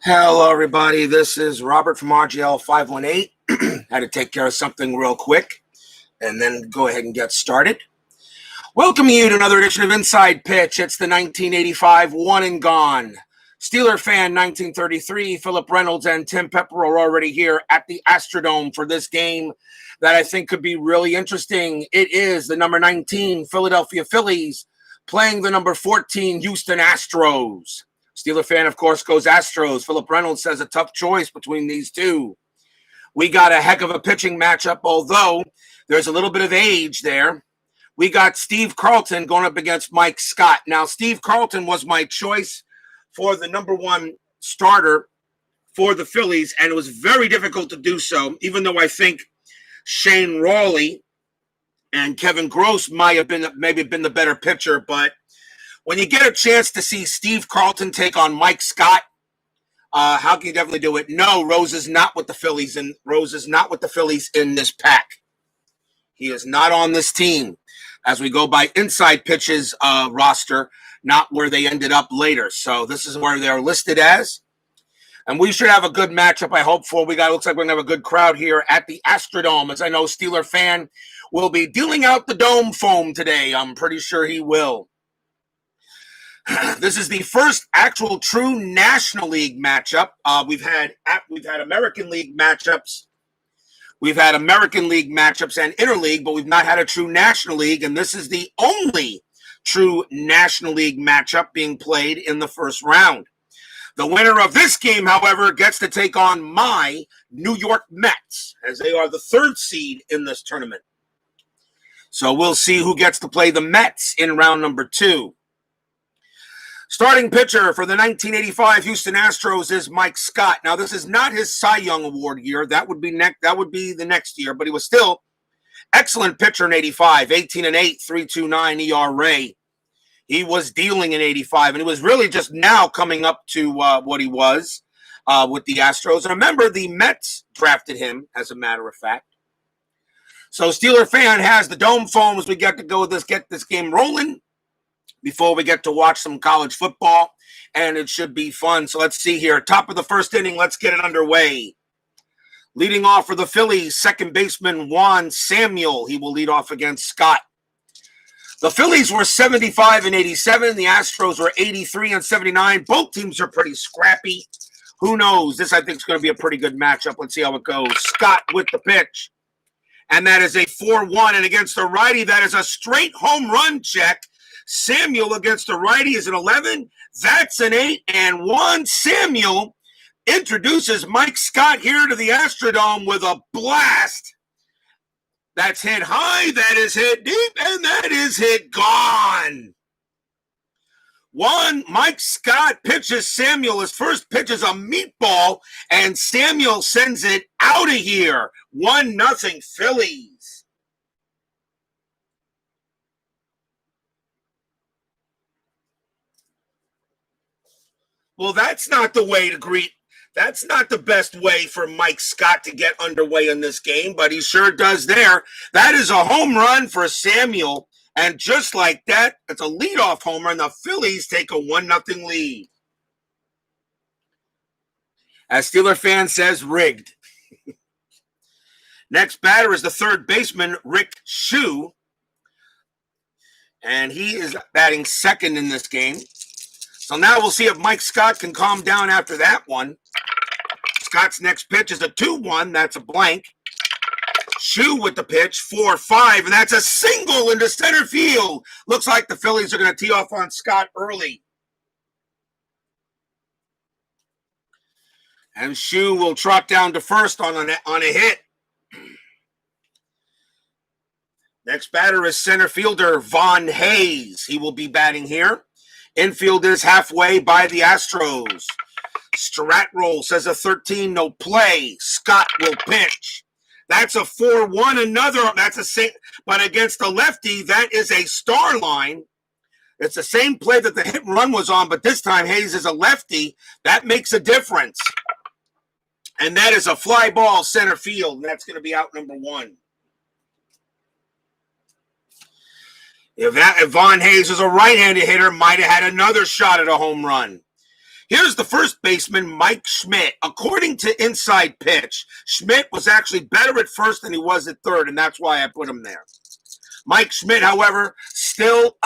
Hello, everybody. This is Robert from RGL 518. Had to take care of something real quick and then go ahead and get started. Welcome you to another edition of Inside Pitch. It's the 1985 one and gone. Steeler fan 1933, Philip Reynolds and Tim Pepper are already here at the Astrodome for this game that I think could be really interesting. It is the number 19 Philadelphia Phillies playing the number 14 Houston Astros. Steeler fan, of course, goes Astros. Philip Reynolds says a tough choice between these two. We got a heck of a pitching matchup, although there's a little bit of age there. We got Steve Carlton going up against Mike Scott. Now, Steve Carlton was my choice for the number one starter for the Phillies, and it was very difficult to do so, even though I think Shane Rawley and Kevin Gross might have been maybe been the better pitcher, but when you get a chance to see Steve Carlton take on Mike Scott, how can you definitely do it? No, Rose is not with the Phillies, and Rose is not with the Phillies in this pack. He is not on this team as we go by Inside Pitch's roster, not where they ended up later. So this is where they're listed as. And we should have a good matchup, I hope for. Looks like we're going to have a good crowd here at the Astrodome, as I know Steeler fan will be dealing out the dome foam today. I'm pretty sure he will. This is the first actual true National League matchup. We've had American League matchups. We've had American League matchups and Interleague, but we've not had a true National League, and this is the only true National League matchup being played in the first round. The winner of this game, however, gets to take on my New York Mets, as they are the third seed in this tournament. So we'll see who gets to play the Mets in round number 2. Starting pitcher for the 1985 Houston Astros is Mike Scott. Now, this is not his Cy Young Award year. That would be the next year, but he was still excellent pitcher in 85, 18-8, 3.29 ERA. He was dealing in 85, and he was really just now coming up to what he was with the Astros. And remember, the Mets drafted him, as a matter of fact. So Steeler fan has the dome foam as we get to get this game rolling before we get to watch some college football, and it should be fun. So let's see here. Top of the first inning, let's get it underway. Leading off for the Phillies, second baseman Juan Samuel. He will lead off against Scott. The Phillies were 75-87. The Astros were 83-79. Both teams are pretty scrappy. Who knows? This, I think, is going to be a pretty good matchup. Let's see how it goes. Scott with the pitch. And that is a 4-1. And against the righty, that is a straight home run check. Samuel against the righty is an 11. That's an 8. And Juan Samuel introduces Mike Scott here to the Astrodome with a blast. That's hit high, that is hit deep, and that is hit gone. Mike Scott pitches Samuel. His first pitch is a meatball, and Samuel sends it out of here. 1-0 Phillies. Well, that's not the way to greet. That's not the best way for Mike Scott to get underway in this game, but he sure does there. That is a home run for Samuel, and just like that, it's a leadoff homer, and the Phillies take a 1-0 lead. As Steeler fan says, rigged. Next batter is the third baseman, Rick HOU, and he is batting second in this game. So now we'll see if Mike Scott can calm down after that one. Scott's next pitch is a 2-1. That's a blank. HOU with the pitch, 4-5, and that's a single into center field. Looks like the Phillies are going to tee off on Scott early. And HOU will trot down to first on a hit. Next batter is center fielder Von Hayes. He will be batting here. Infield is halfway by the Astros. Strat roll says a 13, no play. Scott will pitch. That's a 4-1. That's a same, but against the lefty, that is a star line. It's the same play that the hit and run was on, but this time Hayes is a lefty. That makes a difference. And that is a fly ball center field, and that's going to be out number 1. If Von Hayes was a right-handed hitter, might have had another shot at a home run. Here's the first baseman, Mike Schmidt. According to Inside Pitch, Schmidt was actually better at first than he was at third, and that's why I put him there. Mike Schmidt, however, still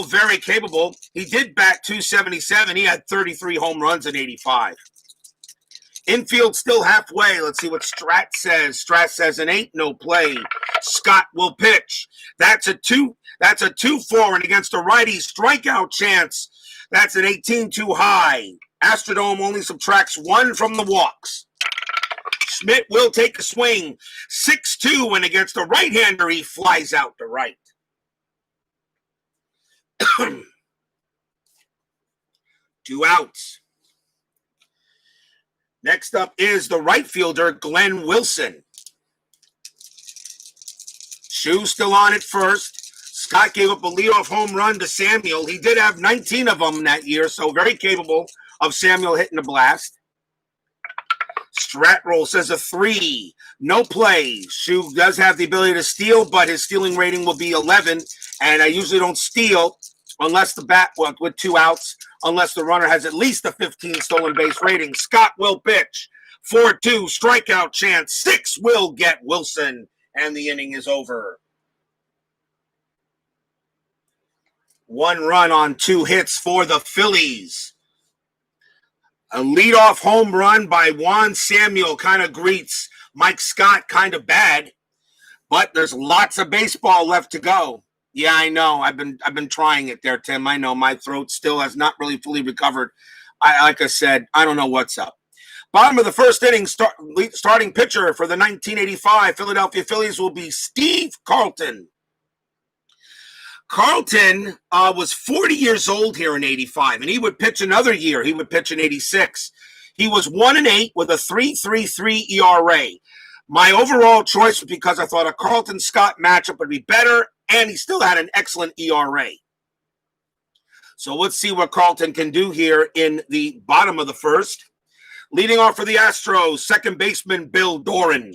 very capable. He did bat .277. He had 33 home runs in 85. Infield still halfway. Let's see what Strat says. Strat says an 8, no play. Scott will pitch. That's a 2-4, and against a righty strikeout chance. That's an 18 too high. Astrodome only subtracts 1 from the walks. Schmidt will take a swing. 6-2, and against a right-hander, he flies out to right. 2 outs. Next up is the right fielder, Glenn Wilson. Shoe still on at first. Scott gave up a leadoff home run to Samuel. He did have 19 of them that year, so very capable of Samuel hitting a blast. Strat roll says a 3. No play. Shoe does have the ability to steal, but his stealing rating will be 11. And I usually don't steal unless the bat, with 2 outs, unless the runner has at least a 15 stolen base rating. Scott will pitch. 4-2, strikeout chance. 6 will get Wilson, and the inning is over. 1 run on 2 hits for the Phillies. A leadoff home run by Juan Samuel kind of greets Mike Scott kind of bad, but there's lots of baseball left to go. Yeah, I know. I've been trying it there, Tim. I know my throat still has not really fully recovered. Like I said, I don't know what's up. Bottom of the first inning, starting pitcher for the 1985 Philadelphia Phillies will be Steve Carlton. Carlton was 40 years old here in 85, and he would pitch another year. He would pitch in 86. He was 1-8 with a 3.33 ERA. My overall choice was because I thought a Carlton-Scott matchup would be better, and he still had an excellent ERA. So let's see what Carlton can do here in the bottom of the first. Leading off for the Astros, second baseman Bill Doran.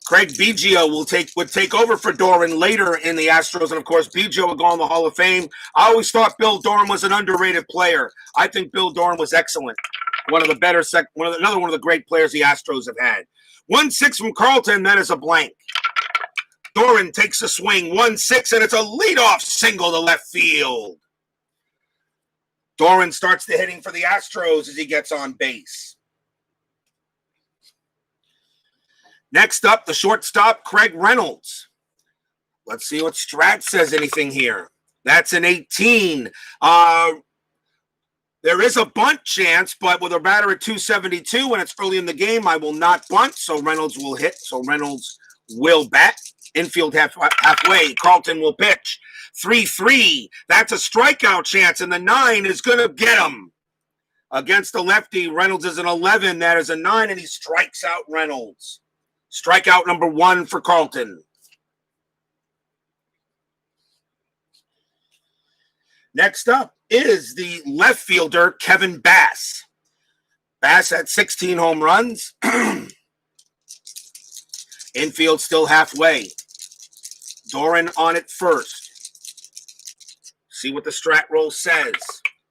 Craig Biggio would take over for Doran later in the Astros, and of course Biggio would go in the Hall of Fame. I always thought Bill Doran was an underrated player. I think Bill Doran was excellent. Another one of the great players the Astros have had. 1-6 from Carlton, that is a blank. Doran takes a swing, 1-6, and it's a leadoff single to left field. Doran starts the hitting for the Astros as he gets on base. Next up, the shortstop, Craig Reynolds. Let's see what Strat says anything here. That's an 18. There is a bunt chance, but with a batter at 272 and it's early in the game, I will not bunt, so Reynolds will hit. So Reynolds will bat. Infield halfway. Carlton will pitch. 3-3. That's a strikeout chance, and the 9 is going to get him. Against the lefty, Reynolds is an 11. That is a 9, and he strikes out Reynolds. Strikeout number 1 for Carlton. Next up is the left fielder, Kevin Bass. Bass had 16 home runs. Infield still halfway. Doran on it first. See what the strat roll says.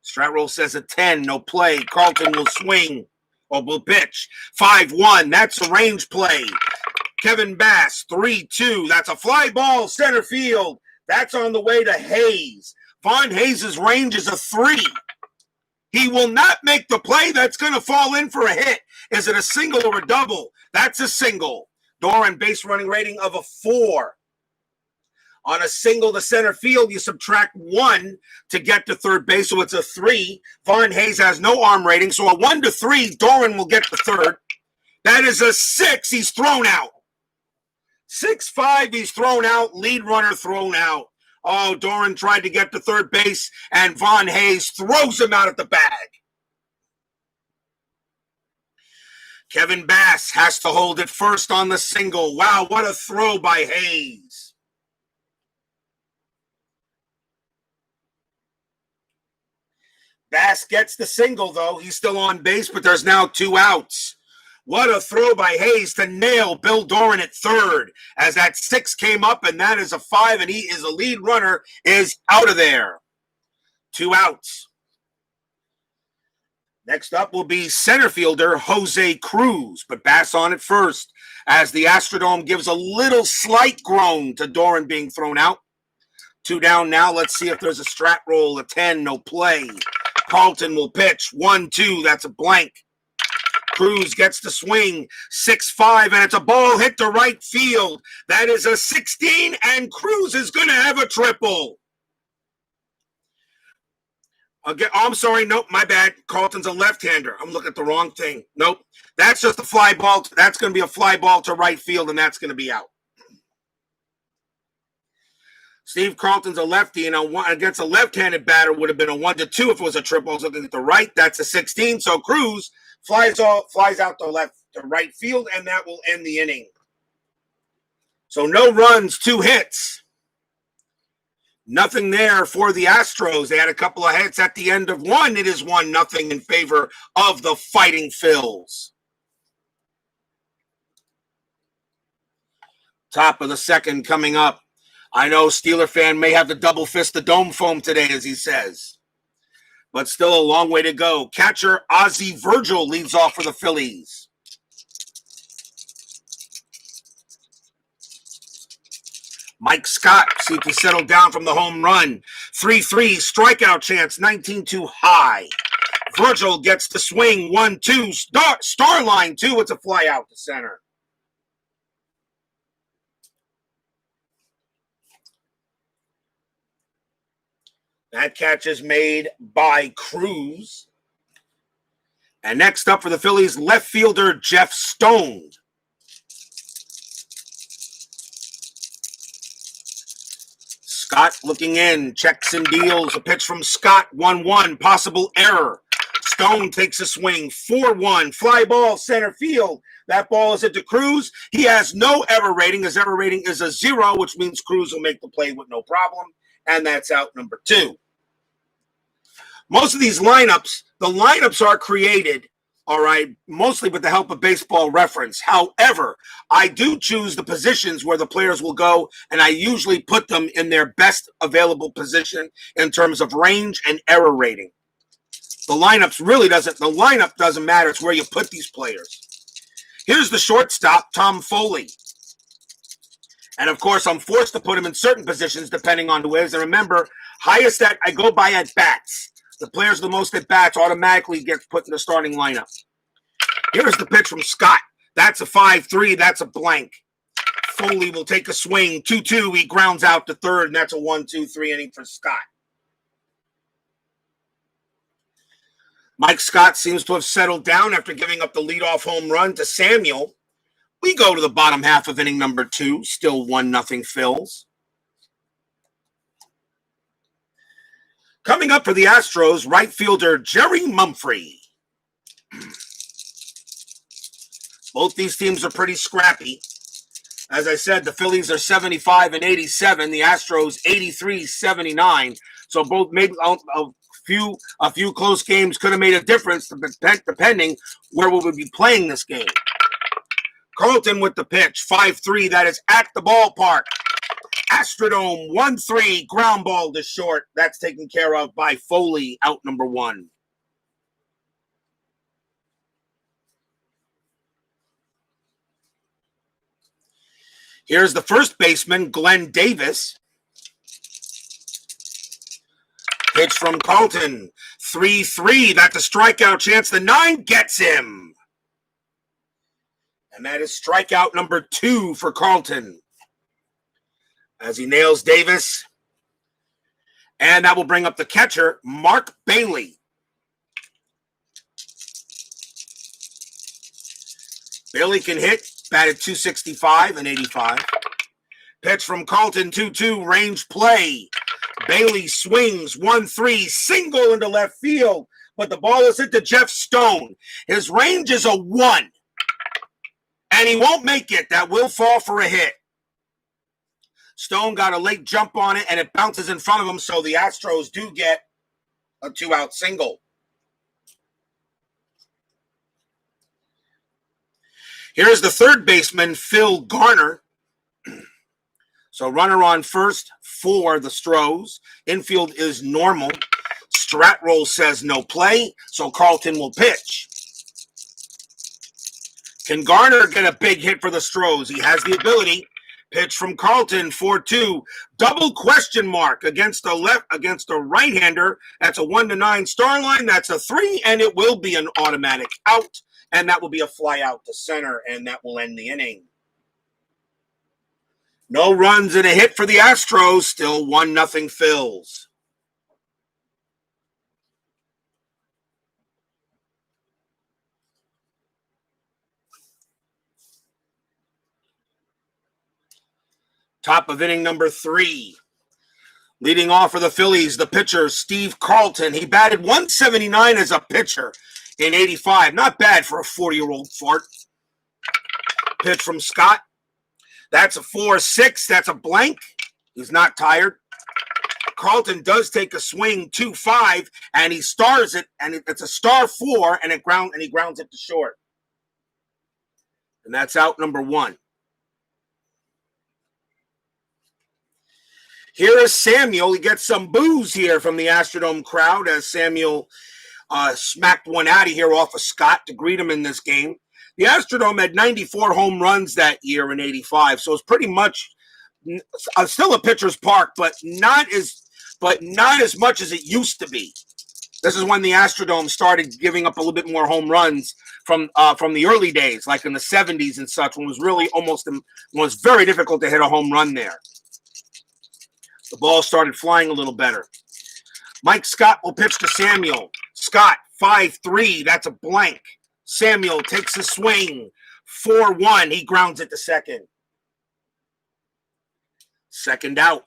Strat roll says a 10, no play. Carlton will swing or will pitch. 5-1, that's a range play. Kevin Bass, 3-2. That's a fly ball, center field. That's on the way to Hayes. Von Hayes' range is a 3. He will not make the play. That's going to fall in for a hit. Is it a single or a double? That's a single. Doran base running rating of a 4. On a single to center field, you subtract 1 to get to third base, so it's a 3. Von Hayes has no arm rating, so a 1 to 3, Doran will get to third. That is a 6. He's thrown out. 6-5, he's thrown out. Lead runner thrown out. Oh, Doran tried to get to third base, and Von Hayes throws him out of the bag. Kevin Bass has to hold it first on the single. Wow, what a throw by Hayes. Bass gets the single, though. He's still on base, but there's now 2 outs. What a throw by Hayes to nail Bill Doran at third as that 6 came up, and that is a 5, and he is a lead runner, is out of there. 2 outs. Next up will be center fielder Jose Cruz, but Bass on it first as the Astrodome gives a little slight groan to Doran being thrown out. 2 down now. Let's see if there's a strat roll, a 10, no play. Carlton will pitch. 1-2, that's a blank. Cruz gets the swing, 6-5, and it's a ball hit to right field. That is a 16, and Cruz is going to have a triple. Again, oh, I'm sorry. Nope, my bad. Carlton's a left-hander. I'm looking at the wrong thing. Nope. That's just a fly ball. That's going to be a fly ball to right field, and that's going to be out. Steve Carlton's a lefty, and against a left-handed batter would have been a 1-2 if it was a triple. So to the right, that's a 16. So Cruz flies out to right field, and that will end the inning. So no runs, 2 hits. Nothing there for the Astros. They had a couple of hits at the end of one. It is 1-0 in favor of the Fighting Phils. Top of the second coming up. I know Steeler fan may have to double fist the dome foam today, as he says. But still a long way to go. Catcher Ozzie Virgil leads off for the Phillies. Mike Scott seems to settle down from the home run. 3-3, strikeout chance, 19-2 high. Virgil gets the swing, 1-2, star line 2. It's a fly out to center. That catch is made by Cruz. And next up for the Phillies, left fielder Jeff Stone. Scott looking in, checks and deals. A pitch from Scott, 1-1, possible error. Stone takes a swing, 4-1, fly ball, center field. That ball is hit to Cruz. He has no error rating. His error rating is a 0, which means Cruz will make the play with no problem. And that's out number 2. Most of these lineups, the lineups are created, all right, mostly with the help of Baseball Reference. However, I do choose the positions where the players will go, and I usually put them in their best available position in terms of range and error rating. The lineup doesn't matter. It's where you put these players. Here's the shortstop, Tom Foley. And of course, I'm forced to put him in certain positions depending on who is. And remember, highest that I go by at bats. The players with the most at bats automatically get put in the starting lineup. Here's the pitch from Scott. That's a 5-3. That's a blank. Foley will take a swing. 2-2. He grounds out to third, and that's a 1-2-3 inning for Scott. Mike Scott seems to have settled down after giving up the leadoff home run to Samuel. We go to the bottom half of inning number 2. Still 1-0 Phils. Coming up for the Astros, right fielder Jerry Mumphrey. Both these teams are pretty scrappy. As I said, the Phillies are 75 and 87. The Astros 83-79. So both maybe a few close games could have made a difference depending where we would be playing this game. Carlton with the pitch, 5-3. That is at the ballpark. Astrodome, 1-3, ground ball to short. That's taken care of by Foley, out number 1. Here's the first baseman, Glenn Davis. Pitch from Carlton, 3-3. That's a strikeout chance. The 9 gets him. And that is strikeout number 2 for Carlton, as he nails Davis. And that will bring up the catcher, Mark Bailey. Bailey can hit, batted .265 and 85. Pitch from Carlton, 2-2, range play. Bailey swings, 1-3, single into left field, but the ball is hit to Jeff Stone. His range is a 1, and he won't make it. That will fall for a hit. Stone got a late jump on it, and it bounces in front of him, so the Astros do get a 2-out single. Here's the third baseman, Phil Garner. So runner on first for the Stros. Infield is normal. Strat Roll says no play, so Carlton will pitch. Can Garner get a big hit for the Stros? He has the ability. Pitch from Carlton, 4-2. Double question mark against a right-hander. That's a 1-9 star line. That's a 3, and it will be an automatic out, and that will be a fly out to center, and that will end the inning. No runs and a hit for the Astros. Still 1-0 Phils. Top of inning number 3. Leading off for the Phillies, the pitcher, Steve Carlton. He batted 179 as a pitcher in 85. Not bad for a 40-year-old fart. Pitch from Scott. That's a 4-6. That's a blank. He's not tired. Carlton does take a swing, 2-5, and he stars it, and it's a star 4, and he grounds it to short. And that's out number 1. Here is Samuel. He gets some boos here from the Astrodome crowd as Samuel smacked one out of here off of Scott to greet him in this game. The Astrodome had 94 home runs that year in 85, so it's pretty much still a pitcher's park, but not as much as it used to be. This is when the Astrodome started giving up a little bit more home runs from the early days, like in the 70s and such, when it was really was very difficult to hit a home run there. The ball started flying a little better. Mike Scott will pitch to Samuel. Scott, 5-3. That's a blank. Samuel takes a swing. 4-1. He grounds it to second. Second out.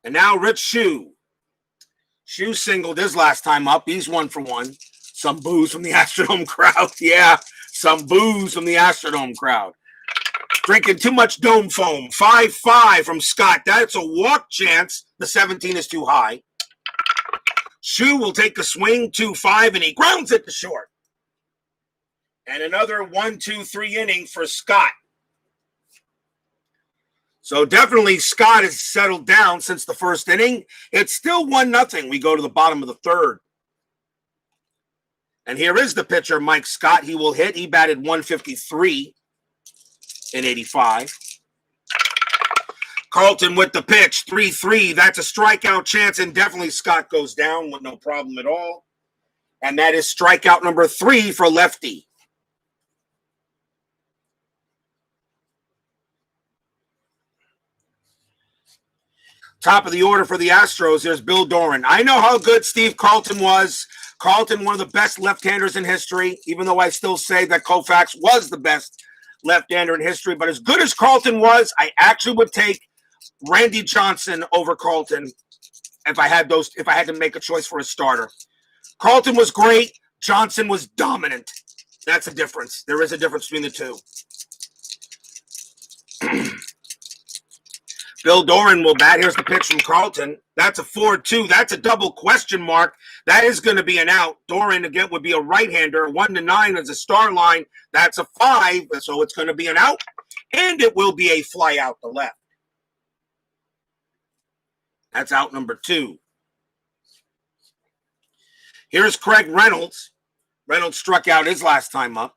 And now Rich HOU. HOU singled his last time up. He's 1 for 1. Some boos from the Astrodome crowd. Yeah, some boos from the Astrodome crowd. Drinking too much dome foam. 5-5 from Scott. That's a walk chance. The 17 is too high. HOU will take a swing, 2-5, and he grounds it to short. And another 1-2-3 inning for Scott. So definitely Scott has settled down since the first inning. It's still 1-0. We go to the bottom of the third. And here is the pitcher, Mike Scott. He will hit. He batted 153 in 85. Carlton with the pitch, 3-3. That's a strikeout chance, and definitely Scott goes down with no problem at all. And that is strikeout number 3 for lefty. Top of the order for the Astros, there's Bill Doran. I know how good Steve Carlton was. Carlton, one of the best left-handers in history, even though I still say that Koufax was the best left-hander in history. But as good as Carlton was, I actually would take Randy Johnson over Carlton if I had to make a choice for a starter. Carlton was great. Johnson was dominant. That's a difference. There is a difference between the two. Bill Doran will bat. Here's the pitch from Carlton. That's a 4-2. That's a double question mark. That is going to be an out. Doran, again, would be a right-hander. 1-9 is a star line. That's a 5, so it's going to be an out. And it will be a fly out to left. That's out number 2. Here's Craig Reynolds. Reynolds struck out his last time up.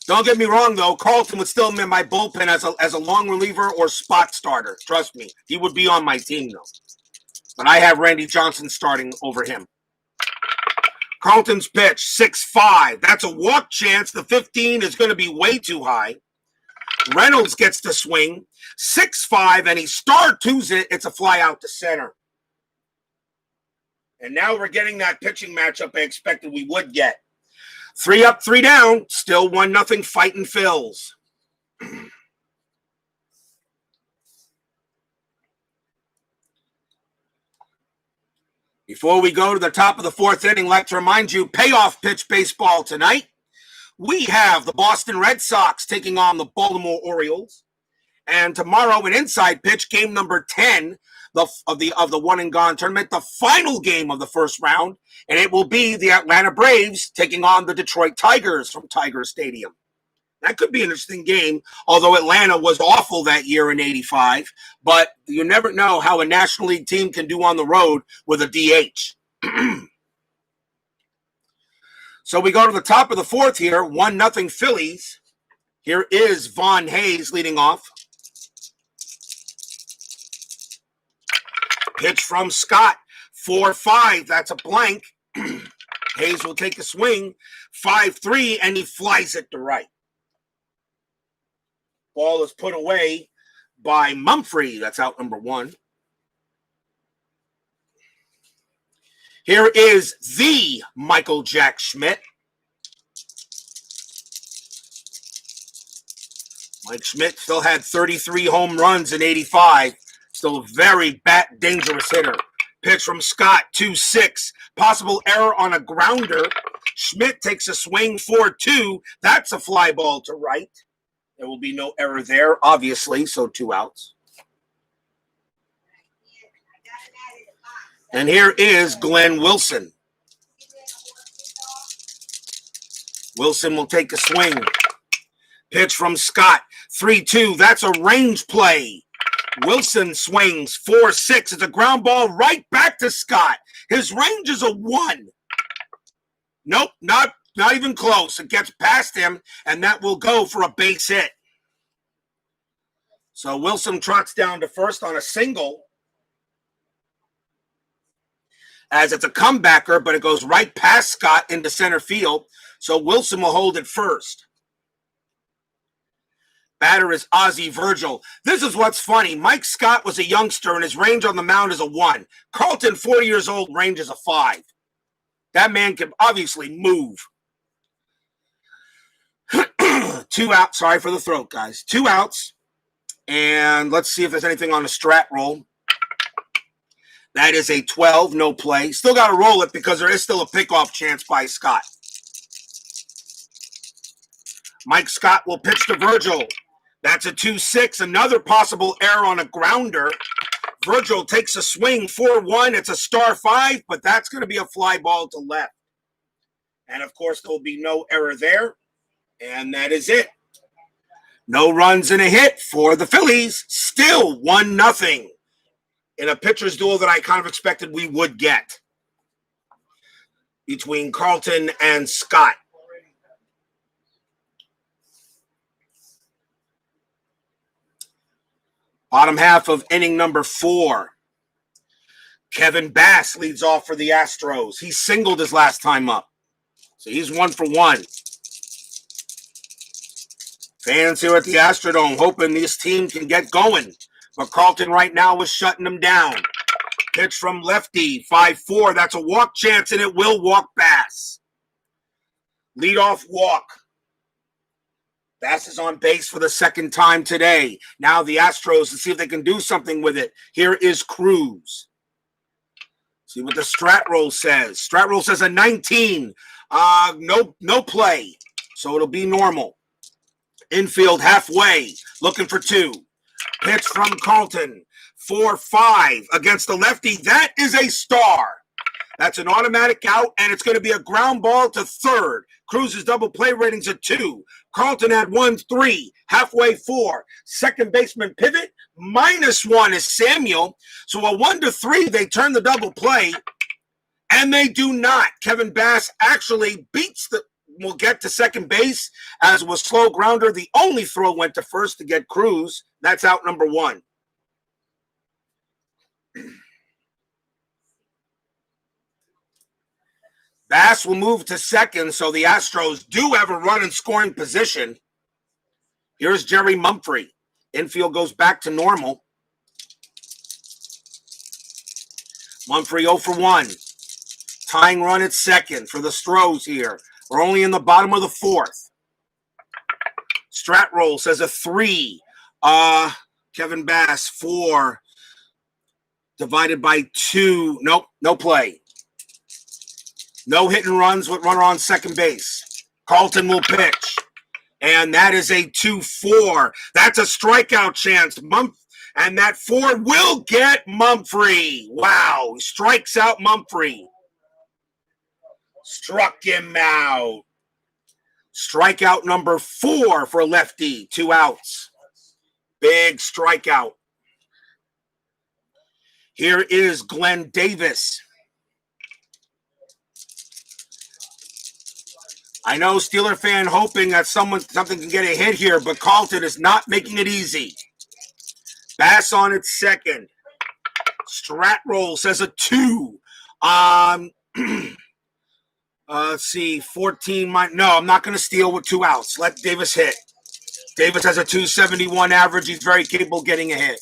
Don't get me wrong, though. Carlton would still be in my bullpen as a long reliever or spot starter. Trust me. He would be on my team, though. But I have Randy Johnson starting over him. Carlton's pitch, 6-5. That's a walk chance. The 15 is going to be way too high. Reynolds gets the swing. 6-5, and he star twos it. It's a fly out to center. And now we're getting that pitching matchup I expected we would get. 3 up, 3 down. Still 1-0 fighting Phils. Before we go to the top of the 4th inning, I'd like to remind you, Payoff Pitch Baseball tonight. We have the Boston Red Sox taking on the Baltimore Orioles. And tomorrow, an inside pitch, game number 10 of the one and gone tournament, the final game of the first round, and it will be the Atlanta Braves taking on the Detroit Tigers from Tiger Stadium. That could be an interesting game, although Atlanta was awful that year in 85. But you never know how a National League team can do on the road with a DH. So we go to the top of the fourth here, 1-0 Phillies. Here is Von Hayes leading off. Pitch from Scott, 4-5. That's a blank. Hayes will take a swing, 5-3, and he flies it to right. Ball is put away by Mumphrey. That's out number 1. Here is the Michael Jack Schmidt. Mike Schmidt still had 33 home runs in 85. Still a very dangerous hitter. Pitch from Scott, 2-6. Possible error on a grounder. Schmidt takes a swing, 4-2. That's a fly ball to right. There will be no error there, obviously, so 2 outs. And here is Glenn Wilson. Wilson will take a swing. Pitch from Scott, 3-2. That's a range play. Wilson swings, 4-6. It's a ground ball right back to Scott. His range is a 1. Nope, not even close. It gets past him, and that will go for a base hit. So Wilson trots down to first on a single, as it's a comebacker, but it goes right past Scott into center field. So Wilson will hold it first. Batter is Ozzie Virgil. This is what's funny. Mike Scott was a youngster, and his range on the mound is a 1. Carlton, 40 years old, range is a 5. That man can obviously move. 2 outs. Sorry for the throat, guys. 2 outs. And let's see if there's anything on the strat roll. That is a 12, no play. Still got to roll it because there is still a pickoff chance by Scott. Mike Scott will pitch to Virgil. That's a 2-6. Another possible error on a grounder. Virgil takes a swing, 4-1. It's a star 5, but that's going to be a fly ball to left. And, of course, there will be no error there. And that is it. No runs and a hit for the Phillies. Still 1-0 in a pitcher's duel that I kind of expected we would get between Carlton and Scott. Bottom half of inning number 4. Kevin Bass leads off for the Astros. He singled his last time up. So he's 1 for 1. Fans here at the Astrodome hoping this team can get going. But Carlton right now is shutting them down. Pitch from lefty, 5-4. That's a walk chance, and it will walk Bass. Leadoff walk. Bass is on base for the second time today. Now the Astros, to see if they can do something with it. Here is Cruz. See what the strat roll says. Strat roll says a 19. No play. So it'll be normal. Infield halfway, looking for 2. Pitch from Carlton, 4-5 against the lefty. That is a star. That's an automatic out, and it's going to be a ground ball to third. Cruz's double play rating's a 2. Carlton had 1-3, halfway 4. Second baseman pivot, -1 is Samuel. So a 1-3, they turn the double play, and they do not. Kevin Bass actually will get to second base, as was slow grounder. The only throw went to first to get Cruz. That's out number 1. Bass will move to second, so the Astros do have a run in scoring position. Here's Jerry Mumphrey. Infield goes back to normal. Mumphrey 0 for 1. Tying run at second for the Stros here. We're only in the bottom of the 4th. Strat roll says a 3. Kevin Bass, 4. Divided by 2. Nope, no play. No hit and runs with runner on second base. Carlton will pitch. And that is a 2-4. That's a strikeout chance. And that 4 will get Mumphrey. Wow. Strikes out Mumphrey. Struck him out. Strikeout number 4 for lefty. 2 outs. Big strikeout. Here is Glenn Davis. I know Steeler fan hoping that something can get a hit here, but Carlton is not making it easy. Bass on its second. Strat roll says a 2. Let's see, 14. No, I'm not going to steal with 2 outs. Let Davis hit. Davis has a 271 average. He's very capable of getting a hit.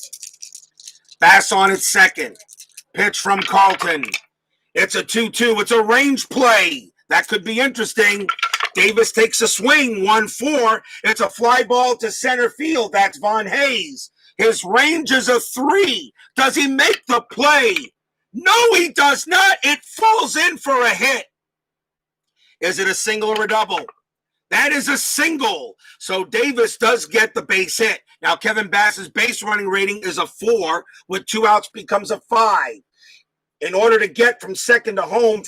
Bass on its second. Pitch from Carlton. It's a 2-2. It's a range play. That could be interesting. Davis takes a swing. 1-4. It's a fly ball to center field. That's Von Hayes. His range is a 3. Does he make the play? No, he does not. It falls in for a hit. Is it a single or a double? That is a single. So Davis does get the base hit. Now, Kevin Bass's base running rating is a 4. With 2 outs becomes a 5. In order to get from second to home,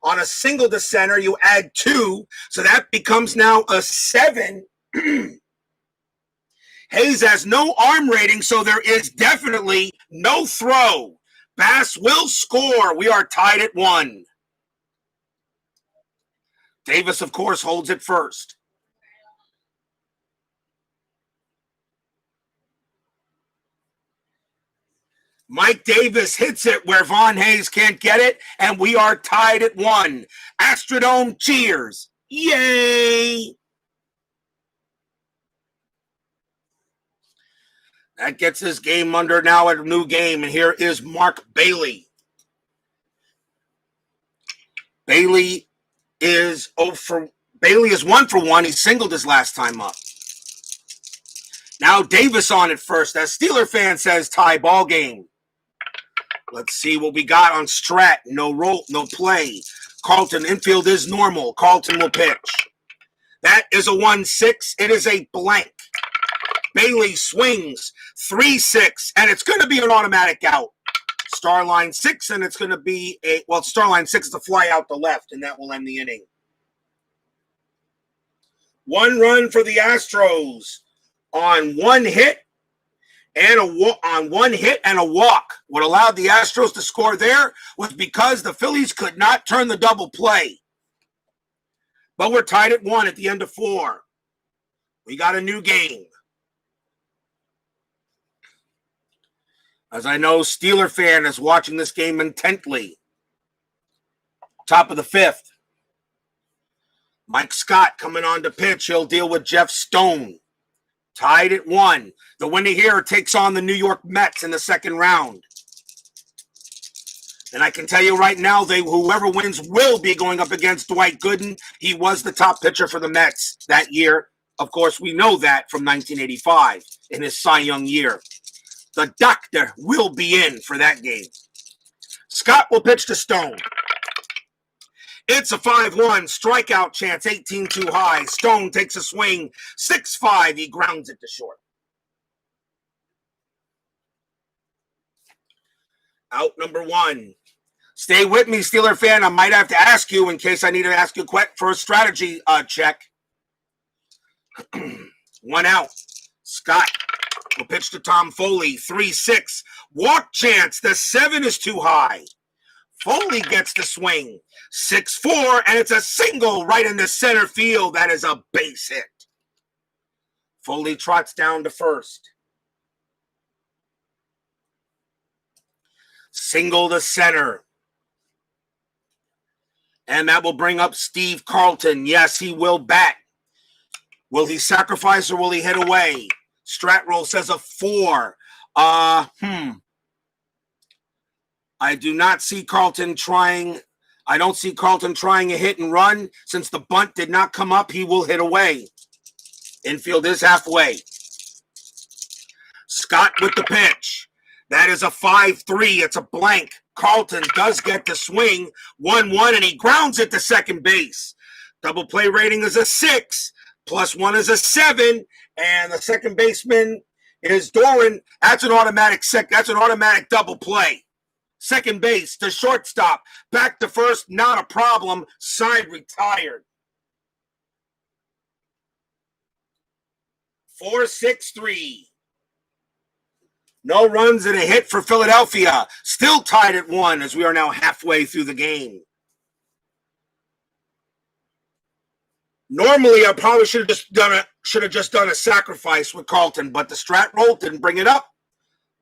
on a single to center, you add 2. So that becomes now a 7. Hayes has no arm rating, so there is definitely no throw. Bass will score. We are tied at 1. Davis, of course, holds it first. Mike Davis hits it where Von Hayes can't get it, and we are tied at 1. Astrodome cheers. Yay! That gets this game under now at a new game, and here is Mark Bailey. Bailey is 1 for 1. He singled his last time up. Now Davis on it first. As Steeler fan says, tie ball game. Let's see what we got on Strat. No roll, no play. Carlton infield is normal. Carlton will pitch. That is a 1-6. It is a blank. Bailey swings 3-6, and it's going to be an automatic out. Star line 6, and it's going to be star line 6 is a fly out the left, and that will end the inning. 1 run for the Astros on 1 hit and a walk. What allowed the Astros to score there was because the Phillies could not turn the double play. But we're tied at 1 at the end of 4. We got a new game. As I know, Steeler fan is watching this game intently. Top of the 5th. Mike Scott coming on to pitch. He'll deal with Jeff Stone. Tied at 1. The winner here takes on the New York Mets in the second round. And I can tell you right now, whoever wins will be going up against Dwight Gooden. He was the top pitcher for the Mets that year. Of course, we know that from 1985 in his Cy Young year. The doctor will be in for that game. Scott will pitch to Stone. It's a 5-1 strikeout chance, 18 too high. Stone takes a swing, 6-5. He grounds it to short. Out number 1. Stay with me, Steeler fan. I might have to ask you in case I need to ask you for a strategy check. 1 out. Scott will pitch to Tom Foley, 3-6. Walk chance, the 7 is too high. Foley gets the swing, 6-4, and it's a single right in the center field. That is a base hit. Foley trots down to first. Single to center. And that will bring up Steve Carlton. Yes, he will bat. Will he sacrifice or will he hit away? Strat roll says a 4. I do not see Carlton trying. I don't see Carlton trying a hit and run. Since the bunt did not come up, he will hit away. Infield is halfway. Scott with the pitch. That is a 5-3. It's a blank. Carlton does get the swing. 1-1, and he grounds it to second base. Double play rating is a 6. +1 is a 7. And the second baseman is Doran. That's an automatic double play. Second base to shortstop. Back to first, not a problem. Side retired. 4-6-3. No runs and a hit for Philadelphia. Still tied at 1 as we are now halfway through the game. Normally, I probably should have just done a sacrifice with Carlton, but the strat roll didn't bring it up,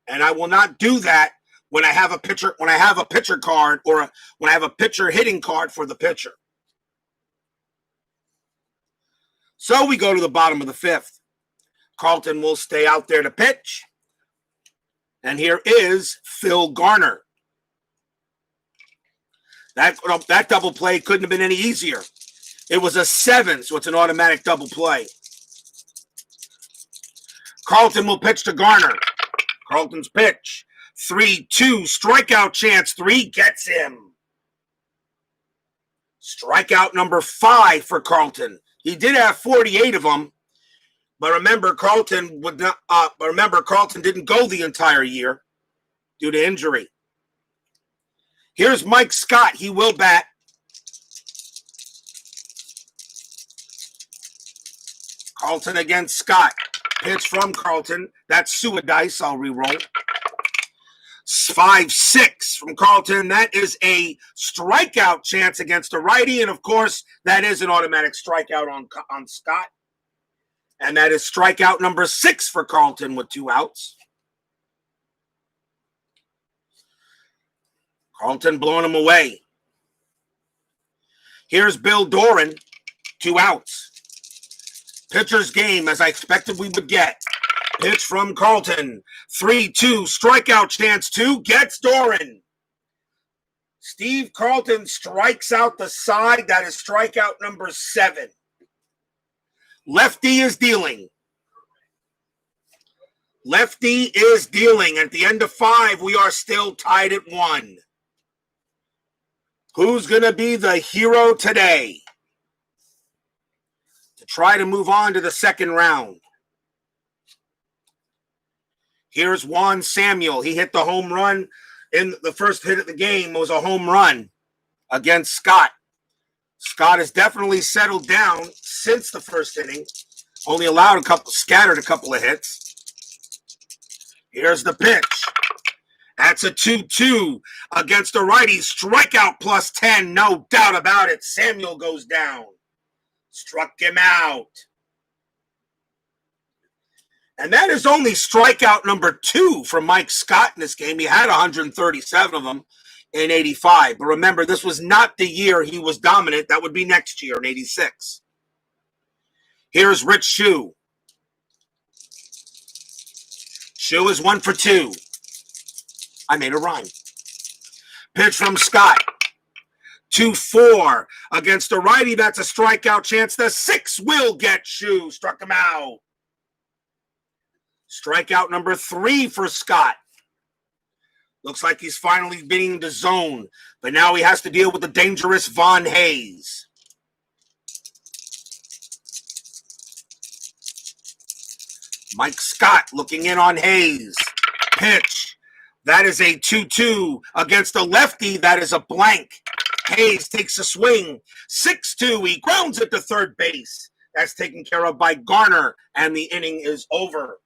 and I will not do that when I have a pitcher card or when I have a pitcher hitting card for the pitcher. So we go to the bottom of the 5th. Carlton will stay out there to pitch, and here is Phil Garner. That double play couldn't have been any easier. It was a 7, so it's an automatic double play. Carlton will pitch to Garner. Carlton's pitch. 3-2, strikeout chance. 3 gets him. Strikeout number 5 for Carlton. He did have 48 of them, but remember Carlton didn't go the entire year due to injury. Here's Mike Scott. He will bat. Carlton against Scott. Pitch from Carlton. That's Suadice. I'll re-roll. 5-6 from Carlton. That is a strikeout chance against a righty. And, of course, that is an automatic strikeout on Scott. And that is strikeout number 6 for Carlton with 2 outs. Carlton blowing him away. Here's Bill Doran. 2 outs. Pitcher's game, as I expected we would get. Pitch from Carlton. 3-2, strikeout chance. 2 gets Doran. Steve Carlton strikes out the side. That is strikeout number 7. Lefty is dealing. Lefty is dealing. At the end of 5, we are still tied at 1. Who's going to be the hero today to try to move on to the second round? Here's Juan Samuel. He hit the home run in the first hit of the game. It was a home run against Scott. Scott has definitely settled down since the first inning. Only scattered a couple of hits. Here's the pitch. That's a 2-2 against a righty. Strikeout plus 10, no doubt about it. Samuel goes down. Struck him out. And that is only strikeout number 2 for Mike Scott in this game. He had 137 of them in 85. But remember, this was not the year he was dominant. That would be next year in 86. Here's Rich HOU. HOU is 1 for 2. I made a rhyme. Pitch from Scott. 2-4 against a righty. That's a strikeout chance. The 6 will get HOU. Struck him out. Strikeout number 3 for Scott. Looks like he's finally beating the zone, but now he has to deal with the dangerous Von Hayes. Mike Scott looking in on Hayes. Pitch. That is a 2-2 against a lefty. That is a blank. Hayes takes a swing. 6-2. He grounds it to third base. That's taken care of by Garner, and the inning is over.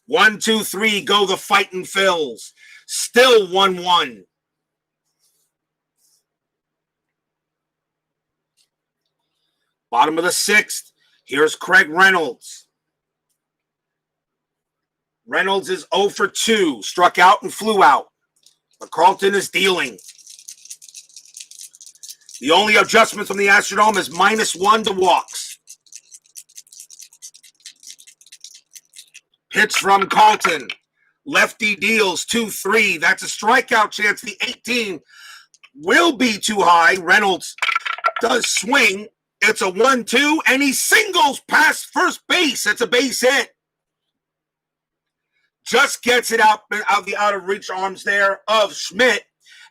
1, 2, 3, go the fighting Phils. Still 1-1. Bottom of the 6th. Here's Craig Reynolds. Reynolds is 0 for 2. Struck out and flew out. But Carlton is dealing. The only adjustment from the Astrodome is -1 to walks. Pitch from Carlton. Lefty deals 2-3. That's a strikeout chance. The 18 will be too high. Reynolds does swing. It's a 1-2, and he singles past first base. It's a base hit. Just gets it out of reach arms there of Schmidt,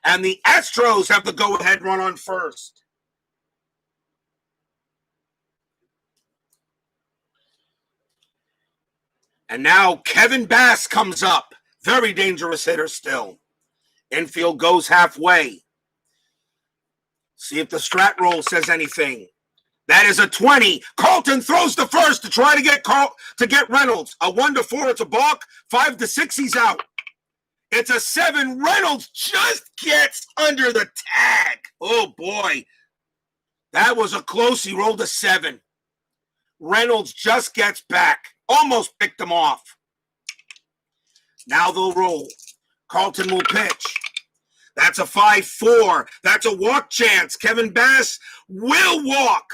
and the Astros have the go-ahead run on first. And now Kevin Bass comes up. Very dangerous hitter still. Infield goes halfway. See if the strat roll says anything. That is a 20. Carlton throws the first to try to get Reynolds. A 1-4, it's a balk. 5-6, he's out. It's a 7. Reynolds just gets under the tag. Oh, boy. That was a close. He rolled a 7. Reynolds just gets back. Almost picked him off. Now they'll roll. Carlton will pitch. That's a 5-4. That's a walk chance. Kevin Bass will walk.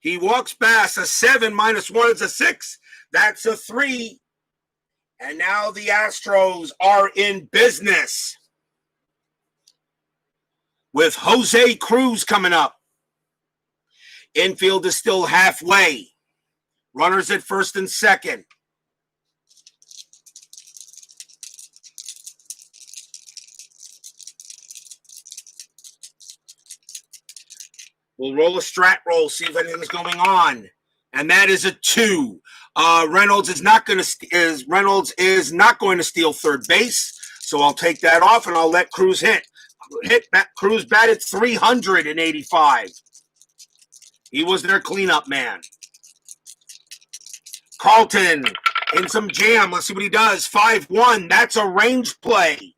He walks Bass. A 7 minus 1 is a 6. That's a 3. And now the Astros are in business with Jose Cruz coming up. Infield is still halfway. Runners at first and second. We'll roll a strat roll, see if anything's going on. And that is a 2. Reynolds is not going to steal third base, so I'll take that off and I'll let Cruz hit. Cruz batted 385. He was their cleanup man. Carlton in some jam. Let's see what he does. 5-1. That's a range play.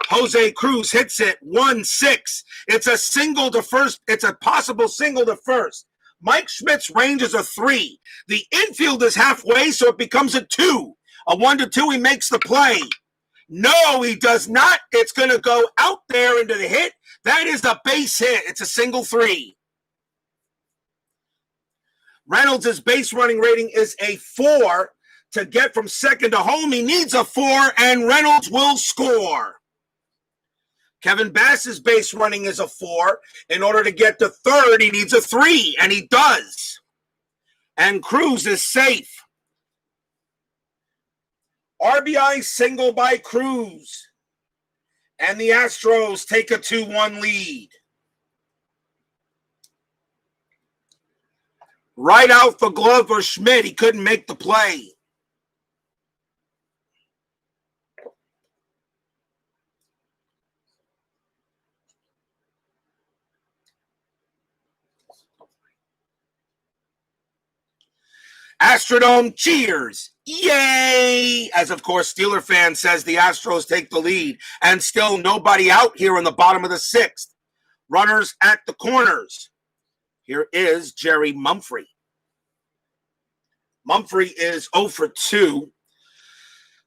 Jose Cruz hits it. 1-6. It's a single to first. It's a possible single to first. Mike Schmidt's range is a 3. The infield is halfway, so it becomes a 2. A 1-2, he makes the play. No, he does not. It's going to go out there into the hit. That is a base hit. It's a single 3. Reynolds' base running rating is a 4. To get from second to home, he needs a 4, and Reynolds will score. Kevin Bass's base running is a 4. In order to get to third, he needs a 3, and he does. And Cruz is safe. RBI single by Cruz. And the Astros take a 2-1 lead. Right out the glove for Schmidt. He couldn't make the play. Astrodome cheers. Yay! As, of course, Steeler fan says the Astros take the lead. And still nobody out here in the bottom of the 6th. Runners at the corners. Here is Jerry Mumphrey. Mumphrey is 0 for 2.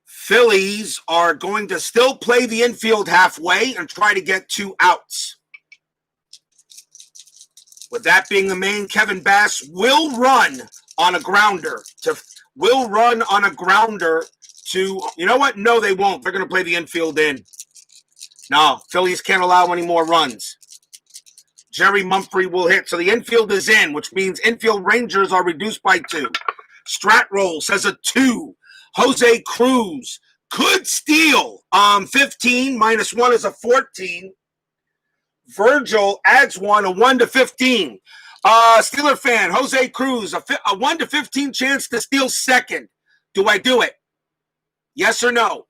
Phillies are going to still play the infield halfway and try to get 2 outs. With that being the main, Kevin Bass will run on a grounder to, you know what? No, they won't. They're going to play the infield in. No, Phillies can't allow any more runs. Jerry Mumphrey will hit. So the infield is in, which means infield Rangers are reduced by 2. Strat roll says a 2. Jose Cruz could steal. 15 minus 1 is a 14. Virgil adds 1, a 1-15. Steeler fan, Jose Cruz, a 1-15 chance to steal second. Do I do it? Yes or no?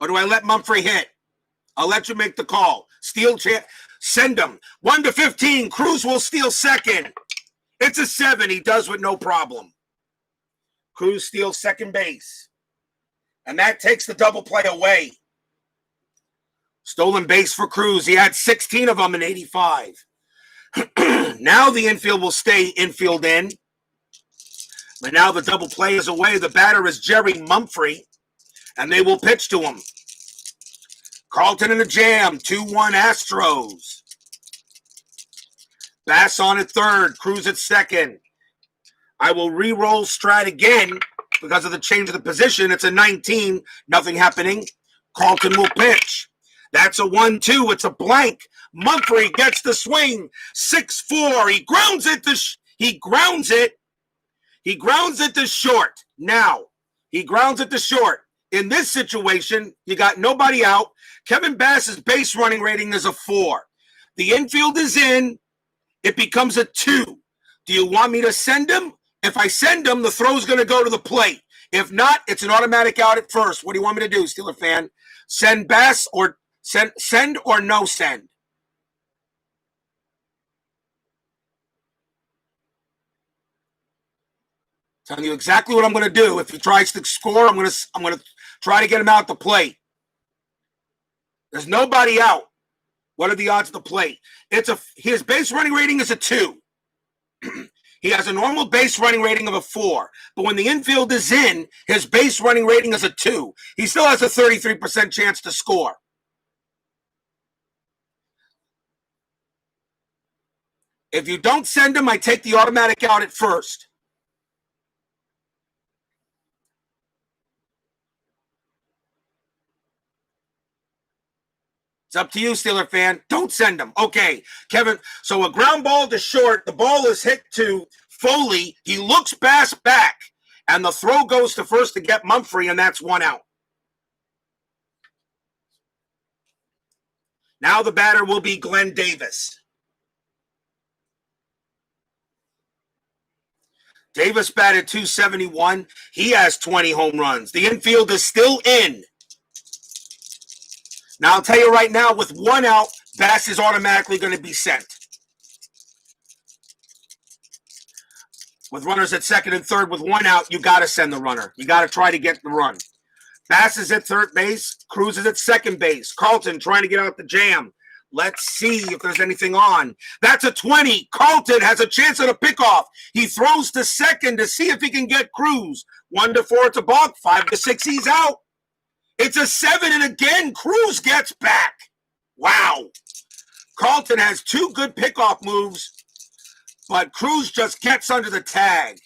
Or do I let Mumphrey hit? I'll let you make the call. Steal chance. Send him. 1-15. Cruz will steal second. It's a 7. He does with no problem. Cruz steals second base. And that takes the double play away. Stolen base for Cruz. He had 16 of them in 85. Now the infield will stay infield in. But now the double play is away. The batter is Jerry Mumphrey. And they will pitch to him. Carlton in a jam. 2-1 Astros. Bass on at third. Cruz at second. I will re-roll Strat again because of the change of the position. It's a 19. Nothing happening. Carlton will pitch. That's a 1-2. It's a blank. Mumphrey gets the swing. 6-4. He grounds it to short. Now, he grounds it to short. In this situation, you got nobody out. Kevin Bass's base running rating is a 4. The infield is in. It becomes a 2. Do you want me to send him? If I send him, the throw's going to go to the plate. If not, it's an automatic out at first. What do you want me to do, Steeler fan? Send Bass or Send or no send? Telling you exactly what I'm going to do. If he tries to score, I'm going to try to get him out the plate. There's nobody out. What are the odds of the plate? His base running rating is a 2. He has a normal base running rating of a 4. But when the infield is in, his base running rating is a 2. He still has a 33% chance to score. If you don't send him, I take the automatic out at first. It's up to you, Steeler fan. Don't send him. Okay, Kevin. So a ground ball to short. The ball is hit to Foley. He looks back, and the throw goes to first to get Mumphrey, and that's 1 out. Now the batter will be Glenn Davis. Davis batted .271. He has 20 home runs. The infield is still in. Now, I'll tell you right now, with 1 out, Bass is automatically going to be sent. With runners at second and third, with 1 out, you got to send the runner. You got to try to get the run. Bass is at third base. Cruz is at second base. Carlton trying to get out the jam. Let's see if there's anything on. That's a 20. Carlton has a chance at a pickoff. He throws to second to see if he can get Cruz. 1 to 4, it's a balk. 5 to 6, he's out. It's a 7, and again, Cruz gets back. Wow. Carlton has 2 good pickoff moves, but Cruz just gets under the tag.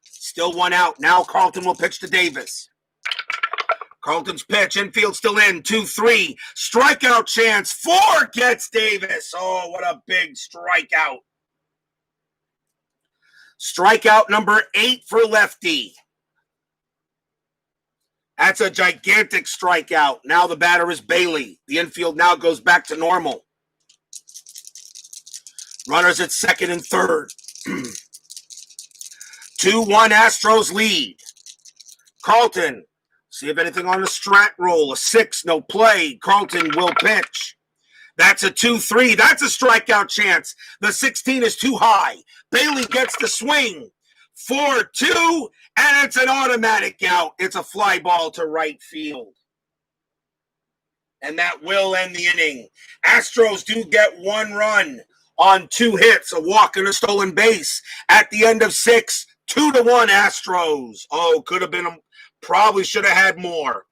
Still 1 out. Now Carlton will pitch to Davis. Carlton's pitch, infield still in. 2-3. Strikeout chance. 4 gets Davis. Oh, what a big strikeout. Strikeout number 8 for lefty. That's a gigantic strikeout. Now the batter is Bailey. The infield now goes back to normal. Runners at second and third. 2-1 Astros lead. Carlton, see if anything on the strat roll. A 6, no play. Carlton will pitch. That's a 2-3. That's a strikeout chance. The 16 is too high. Bailey gets the swing. 4-2, and it's an automatic out. It's a fly ball to right field. And that will end the inning. Astros do get 1 run on 2 hits, a walk and a stolen base. At the end of 6, 2-1 Astros. Oh, could have been, probably should have had more.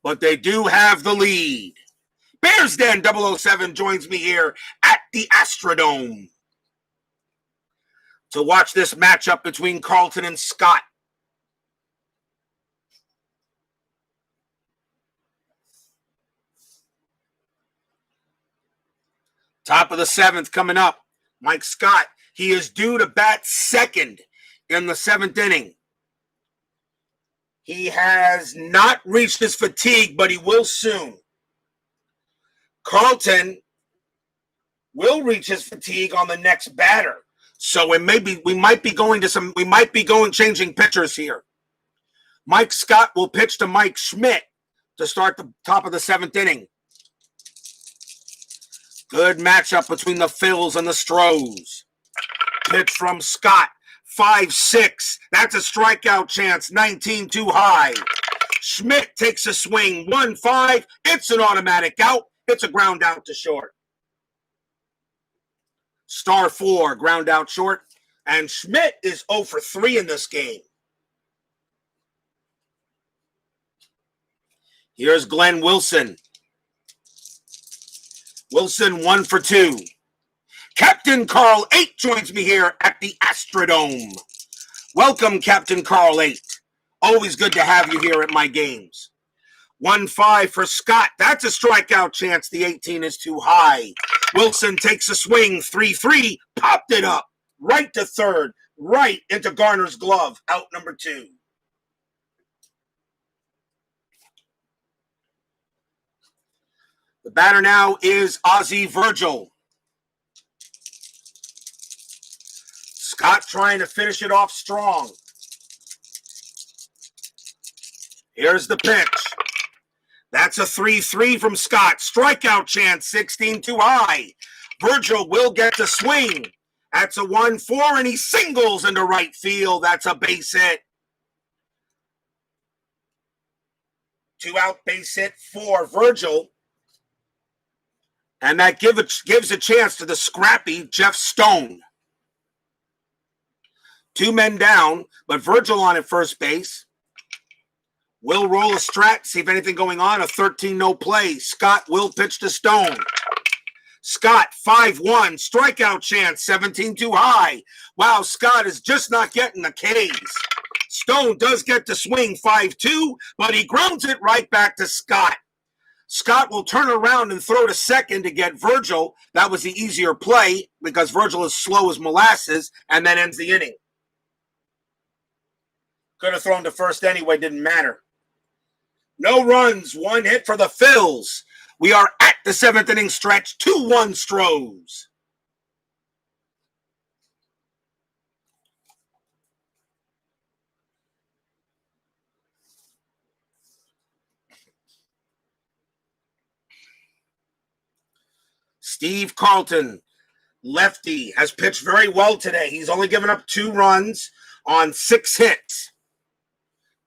But they do have the lead. Bears Den 007 joins me here at the Astrodome to watch this matchup between Carlton and Scott. Top of the 7th coming up. Mike Scott, he is due to bat second in the 7th inning. He has not reached his fatigue, but he will soon. Carlton will reach his fatigue on the next batter. So we might be going changing pitchers here. Mike Scott will pitch to Mike Schmidt to start the top of the 7th inning. Good matchup between the Phils and the Astros. Pitch from Scott. 5-6. That's a strikeout chance. 19 too high. Schmidt takes a swing. 1-5. It's an automatic out. It's a ground out to short. Star 4, ground out short. And Schmidt is 0 for 3 in this game. Here's Glenn Wilson. Wilson 1 for 2. Captain Carl 8 joins me here at the Astrodome. Welcome, Captain Carl 8. Always good to have you here at my games. 1-5 for Scott. That's a strikeout chance. The 18 is too high. Wilson takes a swing. 3-3. Popped it up. Right to third. Right into Garner's glove. Out number 2. The batter now is Ozzie Virgil. Scott trying to finish it off strong. Here's the pitch. That's a 3-3 from Scott. Strikeout chance, 16 too high. Virgil will get the swing. That's a 1-4, and he singles into right field. That's a base hit. 2-out base hit for Virgil. And that gives a chance to the scrappy Jeff Stone. 2 men down, but Virgil on at first base. Will roll a strat, see if anything going on. A 13 no play. Scott will pitch to Stone. Scott, 5-1. Strikeout chance, 17 too high. Wow, Scott is just not getting the Ks. Stone does get to swing 5-2, but he grounds it right back to Scott. Scott will turn around and throw to second to get Virgil. That was the easier play because Virgil is slow as molasses, and then ends the inning. Could have thrown to first anyway, didn't matter. No runs, 1 hit for the Phils. We are at the 7th inning stretch, 2-1 Stros. Steve Carlton, lefty, has pitched very well today. He's only given up 2 runs on 6 hits.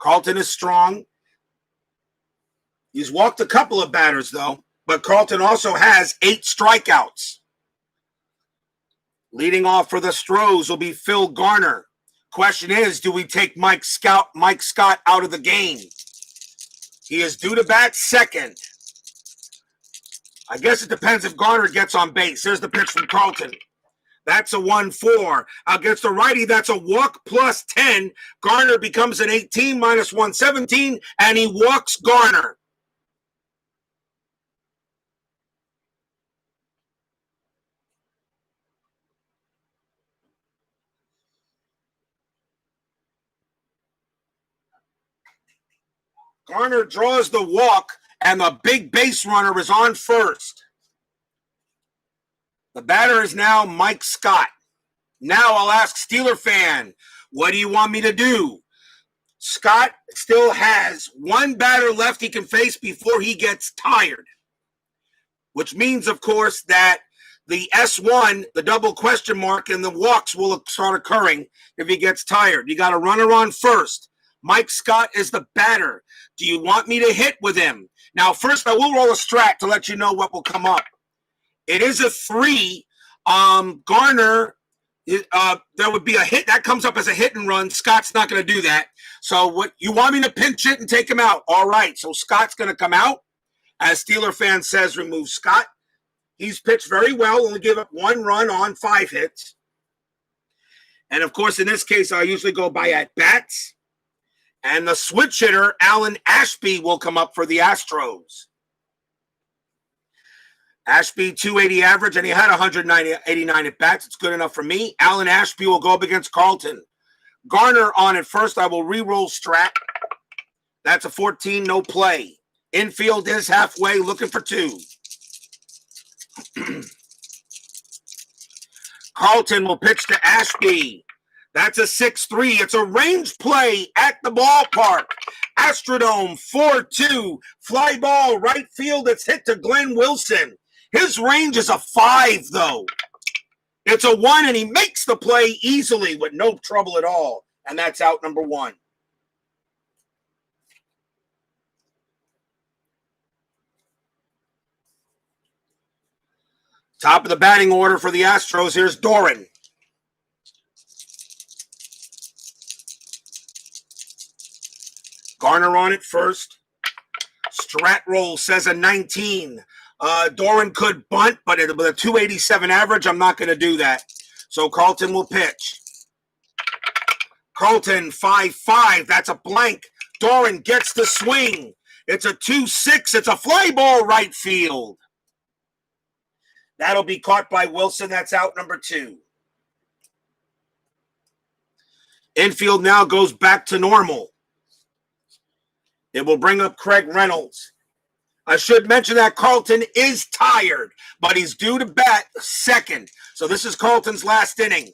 Carlton is strong. He's walked a couple of batters, though, but Carlton also has 8 strikeouts. Leading off for the Stros will be Phil Garner. Question is, do we take Mike Scott out of the game? He is due to bat second. I guess it depends if Garner gets on base. There's the pitch from Carlton. That's a 1-4. Against the righty, that's a walk plus 10. Garner becomes an 18 minus 117, and he walks Garner. Garner draws the walk, and the big base runner is on first. The batter is now Mike Scott. Now I'll ask Steeler fan, what do you want me to do? Scott still has 1 batter left he can face before he gets tired, which means, of course, that the S1, the double question mark, and the walks will start occurring if he gets tired. You got a runner on first. Mike Scott is the batter. Do you want me to hit with him? Now, first, I will roll a strat to let you know what will come up. It is a 3. Garner, there would be a hit. That comes up as a hit and run. Scott's not going to do that. So what you want me to pinch it and take him out? All right, so Scott's going to come out. As Steeler fan says, remove Scott. He's pitched very well, only gave up 1 run on 5 hits. And, of course, in this case, I usually go by at-bats. And the switch hitter, Alan Ashby, will come up for the Astros. Ashby, 280 average, and he had 189 at-bats. It's good enough for me. Alan Ashby will go up against Carlton. Garner on at first. I will re-roll strat. That's a 14, no play. Infield is halfway, looking for 2. Carlton will pitch to Ashby. That's a 6-3. It's a range play at the ballpark. Astrodome, 4-2. Fly ball, right field. It's hit to Glenn Wilson. His range is a 5, though. It's a 1, and he makes the play easily with no trouble at all. And that's out number 1. Top of the batting order for the Astros. Here's Doran. Garner on it first. Strat roll says a 19. Doran could bunt, but with a 287 average, I'm not going to do that. So Carlton will pitch. Carlton, 5-5. That's a blank. Doran gets the swing. It's a 2-6. It's a fly ball right field. That'll be caught by Wilson. That's out number 2. Infield now goes back to normal. It will bring up Craig Reynolds. I should mention that Carlton is tired, but he's due to bat second. So this is Carlton's last inning.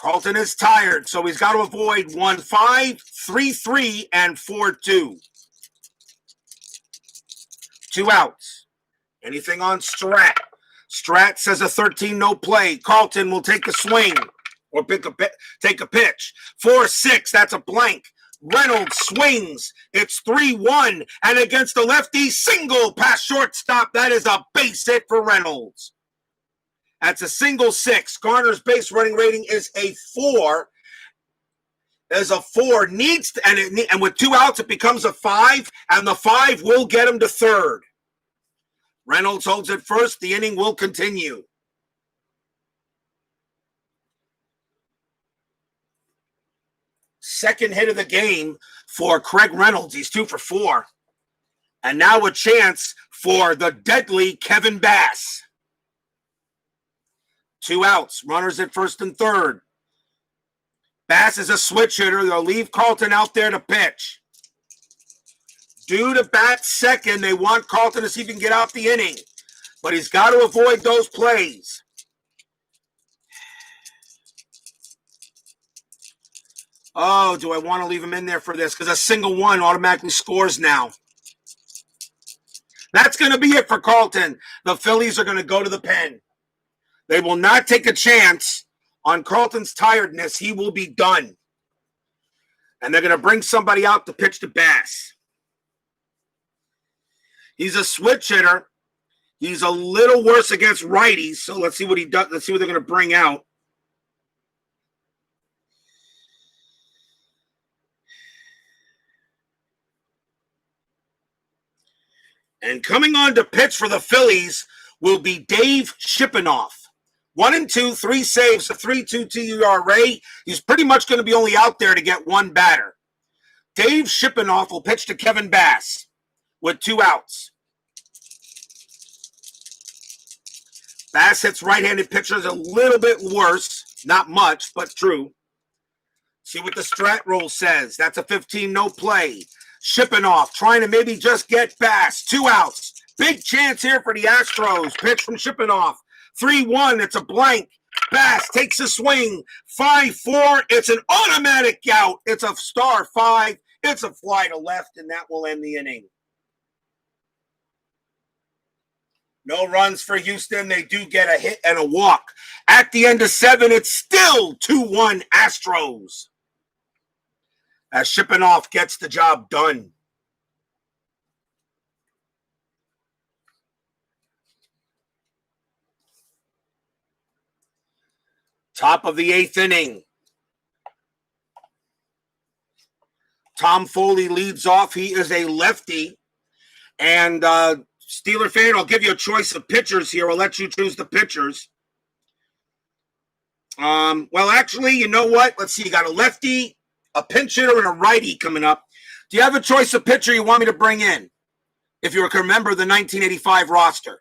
Carlton is tired, so he's got to avoid 1-5, 3-3, and 4-2. 2 outs. Anything on Strat? Strat says a 13 no play. Carlton will take a swing or take a pitch. 4-6, that's a blank. Reynolds swings. It's 3-1. And against the lefty, single past shortstop. That is a base hit for Reynolds. That's a single 6. Garner's base running rating is a 4. There's a 4. And with 2 outs, it becomes a 5. And the 5 will get him to third. Reynolds holds it first. The inning will continue. Second hit of the game for Craig Reynolds. He's 2 for 4. And now a chance for the deadly Kevin Bass. 2 outs. Runners at first and third. Bass is a switch hitter. They'll leave Carlton out there to pitch. Due to bat second, they want Carlton to see if he can get out the inning. But he's got to avoid those plays. Oh, do I want to leave him in there for this? Because a single 1 automatically scores now. That's going to be it for Carlton. The Phillies are going to go to the pen. They will not take a chance on Carlton's tiredness. He will be done. And they're going to bring somebody out to pitch to Bass. He's a switch hitter. He's a little worse against righties. So let's see what he does. Let's see what they're going to bring out. And coming on to pitch for the Phillies will be Dave Shippenoff. 1-2, 3 saves, a 3.22 ERA. He's pretty much going to be only out there to get 1 batter. Dave Shippenoff will pitch to Kevin Bass with 2 outs. Bass hits right-handed pitchers a little bit worse. Not much, but true. See what the strat roll says. That's a 15 no play. Shippenoff trying to maybe just get Bass. 2 outs. Big chance here for the Astros. Pitch from Shippenoff. 3-1, it's a blank. Bass takes a swing. 5-4, it's an automatic out. It's a star 5. It's a fly to left, and that will end the inning. No runs for Houston. They do get a hit and a walk. At the end of 7, it's still 2-1 Astros. As Shippenoff gets the job done. Top of the 8th inning. Tom Foley leads off. He is a lefty. And Steeler fan, I'll give you a choice of pitchers here. I'll let you choose the pitchers. Well, actually, you know what? Let's see. You got a lefty, a pinch hitter, and a righty coming up. Do you have a choice of pitcher you want me to bring in? If you can remember the 1985 roster.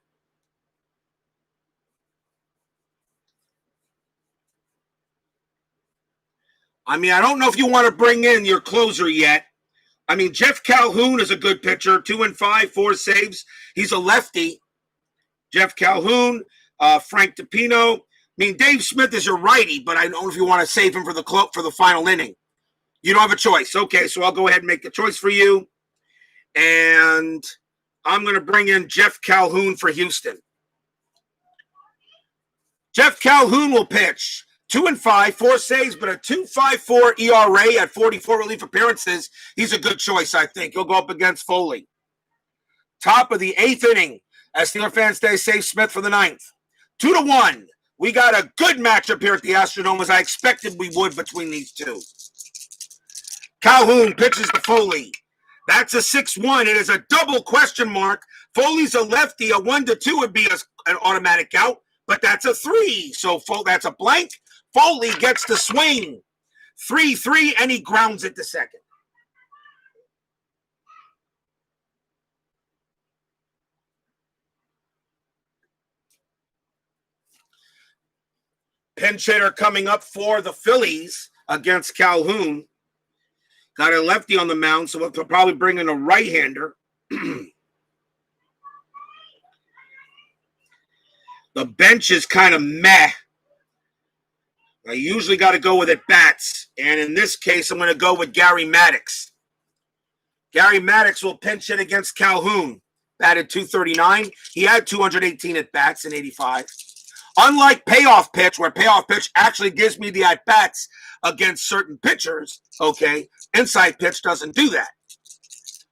I mean, I don't know if you want to bring in your closer yet. I mean, Jeff Calhoun is a good pitcher. 2-5, 4 saves. He's a lefty. Jeff Calhoun, Frank DiPino. I mean, Dave Smith is your righty, but I don't know if you want to save him for the final inning. You don't have a choice. Okay, so I'll go ahead and make the choice for you. And I'm going to bring in Jeff Calhoun for Houston. Jeff Calhoun will pitch. 2-5, 4 saves, but a 2.54 ERA at 44 relief appearances. He's a good choice, I think. He'll go up against Foley. Top of the 8th inning. As Steeler fans say, save Smith for the 9th. 2-1. We got a good matchup here at the Astrodome, as I expected we would between these two. Calhoun pitches to Foley. That's a 6-1. It is a double question mark. Foley's a lefty. A 1-2 would be an automatic out, but that's a 3. So that's a blank. Foley gets the swing. 3-3, and he grounds it to second. Pinch hitter coming up for the Phillies against Calhoun. Got a lefty on the mound, so they'll probably bring in a right-hander. The bench is kind of meh. I usually got to go with at-bats, and in this case, I'm going to go with Gary Maddox. Gary Maddox will pinch hit against Calhoun. batted .239. He had 218 at-bats in 85. Unlike Payoff Pitch, where Payoff Pitch actually gives me the at-bats against certain pitchers, okay, Inside Pitch doesn't do that.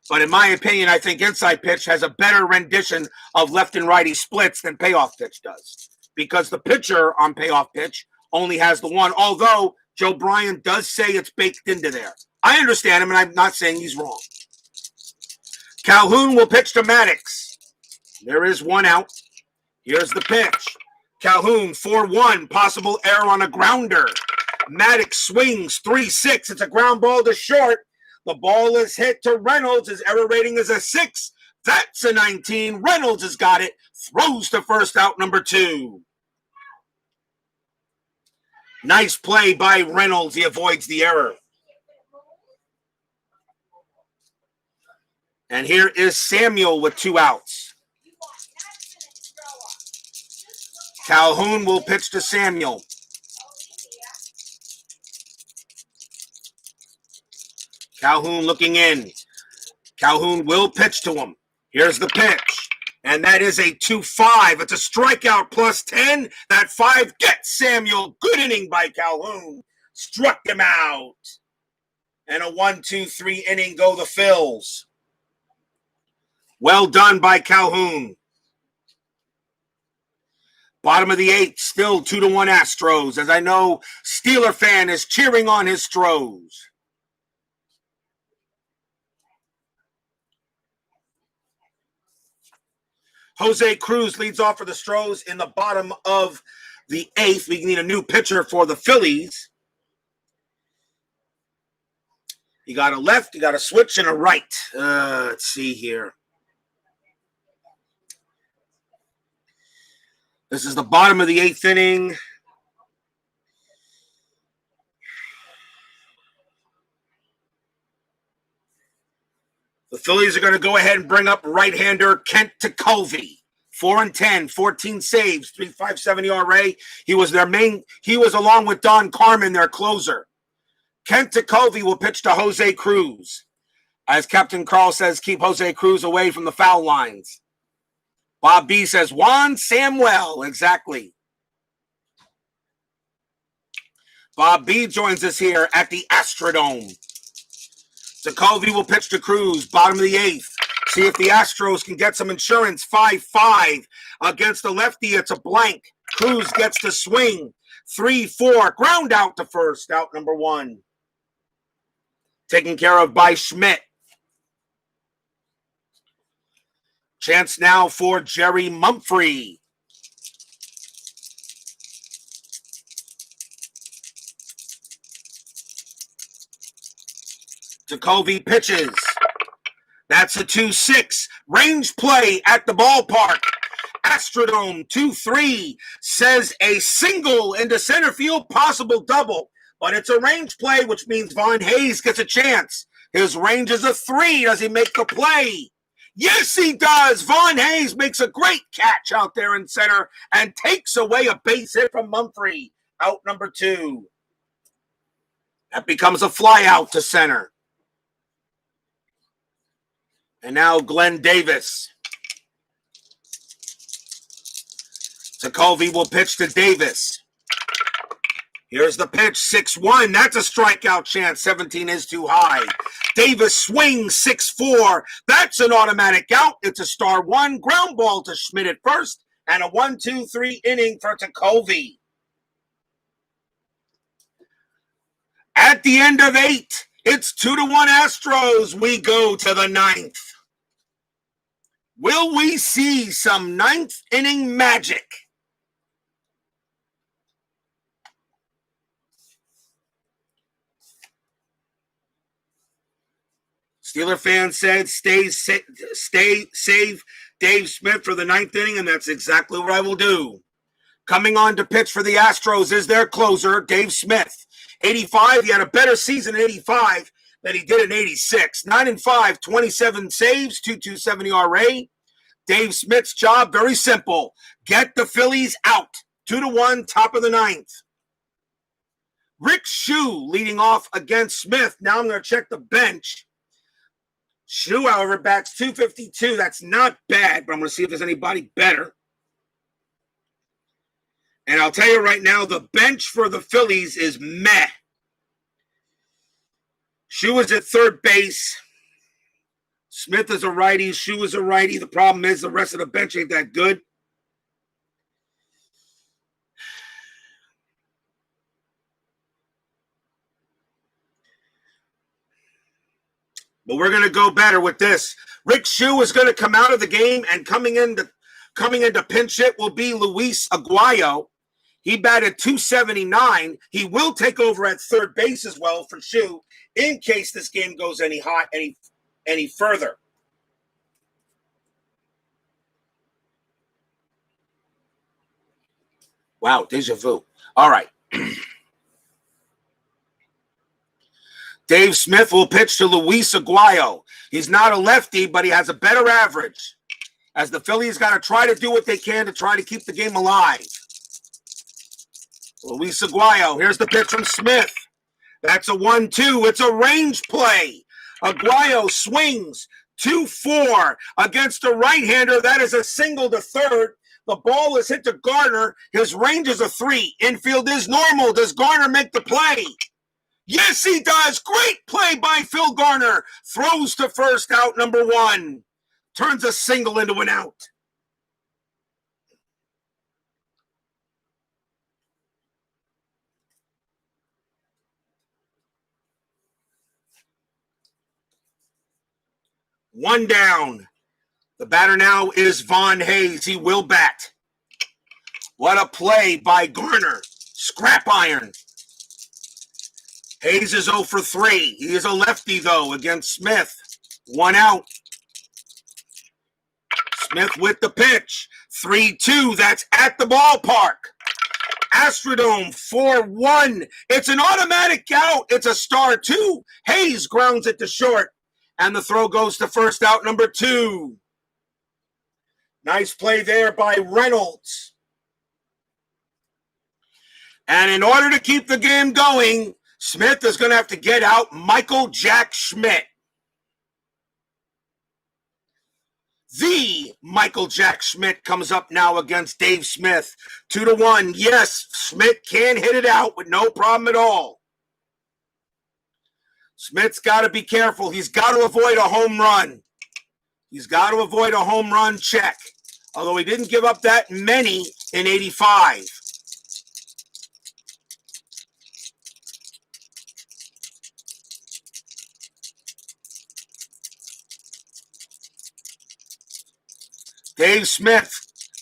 But in my opinion, I think Inside Pitch has a better rendition of left and righty splits than Payoff Pitch does. Because the pitcher on Payoff Pitch only has the one, although Joe Bryan does say it's baked into there. I understand him, and I'm not saying he's wrong. Calhoun will pitch to Maddox. There is one out. Here's the pitch. Calhoun, 4-1, possible error on a grounder. Maddox swings, 3-6. It's a ground ball to short. The ball is hit to Reynolds. His error rating is a 6. That's a 19. Reynolds has got it. Throws to first, out number 2. Nice play by Reynolds. He avoids the error. And here is Samuel with 2 outs. Calhoun will pitch to Samuel. Calhoun looking in. Calhoun will pitch to him. Here's the pitch. And that is a 2-5. It's a strikeout plus 10. That 5 gets Samuel. Good inning by Calhoun. Struck him out. And a 1-2-3 inning go the Phils. Well done by Calhoun. Bottom of the 8th, still 2-1 Astros, as I know Steeler fan is cheering on his Stros. Jose Cruz leads off for the Stros in the bottom of the 8th. We need a new pitcher for the Phillies. You got a left, you got a switch, and a right. Let's see here. This is the bottom of the 8th inning. The Phillies are going to go ahead and bring up right-hander Kent Tekulve. 4-10, 14 saves, 3.57 ERA. He was along with Don Carmen, their closer. Kent Tekulve will pitch to Jose Cruz. As Captain Carl says, keep Jose Cruz away from the foul lines. Bob B says, Juan Samuel. Exactly. Bob B joins us here at the Astrodome. Tekulve will pitch to Cruz, bottom of the 8th. See if the Astros can get some insurance. 5-5 against the lefty. It's a blank. Cruz gets to swing. 3-4. Ground out to first. Out number 1. Taken care of by Schmidt. Chance now for Jerry Mumphrey. Tekulve pitches. That's a 2-6. Range play at the ballpark. Astrodome 2-3 says a single into center field, possible double. But it's a range play, which means Von Hayes gets a chance. His range is a 3. Does he make the play? Yes, he does. Von Hayes makes a great catch out there in center and takes away a base hit from Mumphrey. Out number 2. That becomes a fly out to center. And now Glenn Davis. Tekulve will pitch to Davis. Here's the pitch, 6-1. That's a strikeout chance. 17 is too high. Davis swings, 6-4. That's an automatic out. It's a star 1. Ground ball to Schmidt at first. And a 1-2-3 inning for Tekulve. At the end of 8, it's 2-1 Astros. We go to the 9th. Will we see some 9th inning magic? Steeler fans said save Dave Smith for the 9th inning, and that's exactly what I will do. Coming on to pitch for the Astros is their closer, Dave Smith. 85, he had a better season in 85 than he did in 86. 9-5, 27 saves, 2.27 ERA. Dave Smith's job, very simple. Get the Phillies out. 2-1, top of the 9th. Rick HOU leading off against Smith. Now I'm going to check the bench. HOU, however, bats .252. That's not bad, but I'm going to see if there's anybody better. And I'll tell you right now, the bench for the Phillies is meh. HOU is at third base. Smith is a righty. HOU is a righty. The problem is the rest of the bench ain't that good. But we're going to go better with this. Rick HOU is going to come out of the game, and coming in to pinch hit will be Luis Aguayo. He batted .279. He will take over at third base as well for HOU in case this game goes any further. Wow, deja vu. All right. Dave Smith will pitch to Luis Aguayo. He's not a lefty, but he has a better average, as the Phillies got to try to do what they can to try to keep the game alive. Luis Aguayo, here's the pitch from Smith. That's a 1-2. It's a range play. Aguayo swings 2-4 against a right-hander. That is a single to third. The ball is hit to Garner. His range is a 3. Infield is normal. Does Garner make the play? Yes, he does. Great play by Phil Garner. Throws to first, out number 1. Turns a single into an out. One down. The batter now is Von Hayes. He will bat. What a play by Garner. Scrap iron. Hayes is 0 for 3. He is a lefty, though, against Smith. 1 out. Smith with the pitch. 3-2. That's at the ballpark. Astrodome 4-1. It's an automatic out. It's a star 2. Hayes grounds it to short. And the throw goes to first, out number 2. Nice play there by Reynolds. And in order to keep the game going, Smith is going to have to get out Michael Jack Schmidt. The Michael Jack Schmidt comes up now against Dave Smith. 2-1. Yes, Schmidt can hit it out with no problem at all. Smith's got to be careful. He's got to avoid a home run. He's got to avoid a home run check. Although he didn't give up that many in 85. Dave Smith,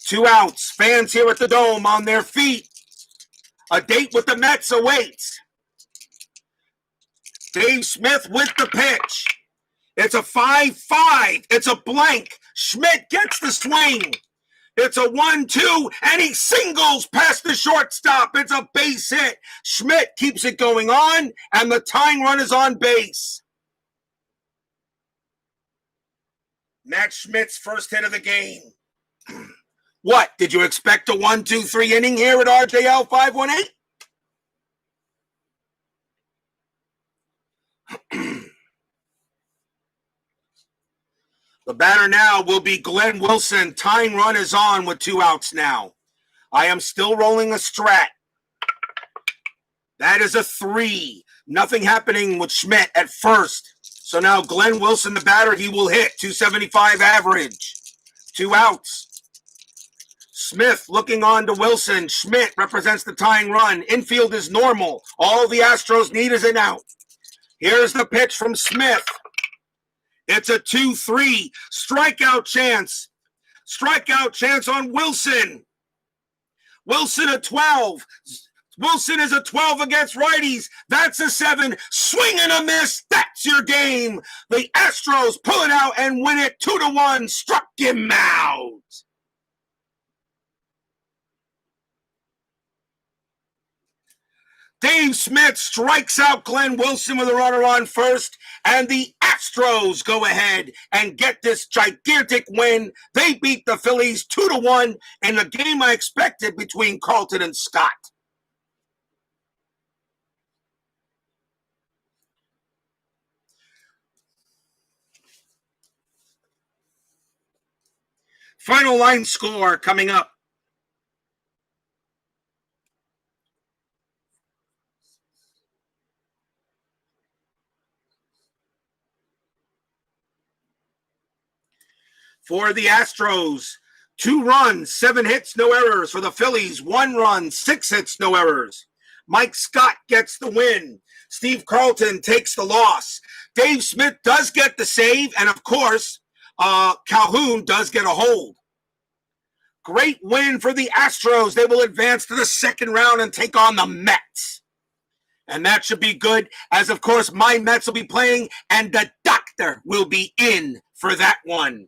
2 outs. Fans here at the Dome on their feet. A date with the Mets awaits. Dave Smith with the pitch. It's a 5-5. It's a blank. Schmidt gets the swing. It's a 1-2, and he singles past the shortstop. It's a base hit. Schmidt keeps it going on, and the tying run is on base. Matt Schmidt's first hit of the game. What, did you expect a 1-2-3 inning here at RJL 518? The batter now will be Glenn Wilson. Tying run is on with 2 outs now. I am still rolling a strat. That is a 3. Nothing happening with Schmidt at first. So now Glenn Wilson, the batter, he will hit. 275 average. 2 outs. Smith looking on to Wilson. Schmidt represents the tying run. Infield is normal. All the Astros need is an out. Here's the pitch from Smith. It's a 2-3. Strikeout chance. Strikeout chance on Wilson. Wilson a 12. Wilson is a 12 against righties. That's a 7. Swing and a miss. That's your game. The Astros pull it out and win it 2-1. Struck him out. Dave Smith strikes out Glenn Wilson with a runner on first, and the Astros go ahead and get this gigantic win. They beat the Phillies 2-1 in the game I expected between Carlton and Scott. Final line score coming up. For the Astros, 2 runs, 7 hits, no errors. For the Phillies, 1 run, 6 hits, no errors. Mike Scott gets the win. Steve Carlton takes the loss. Dave Smith does get the save. And, of course, Calhoun does get a hold. Great win for the Astros. They will advance to the second round and take on the Mets. And that should be good, as, of course, my Mets will be playing, and the doctor will be in for that one.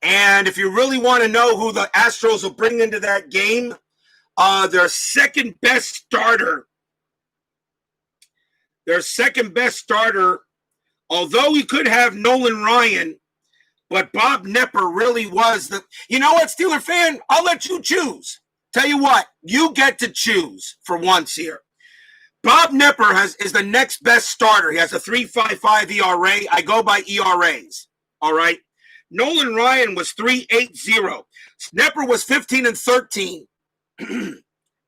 And if you really want to know who the Astros will bring into that game, their second best starter, although we could have Nolan Ryan, but Bob Nepper really was the, you know what, Steeler fan, I'll let you choose. Tell you what, you get to choose for once here. Bob Nepper is the next best starter. He has a 3.55 ERA. I go by ERAs, all right? Nolan Ryan was 3.80. Nepper was 15-13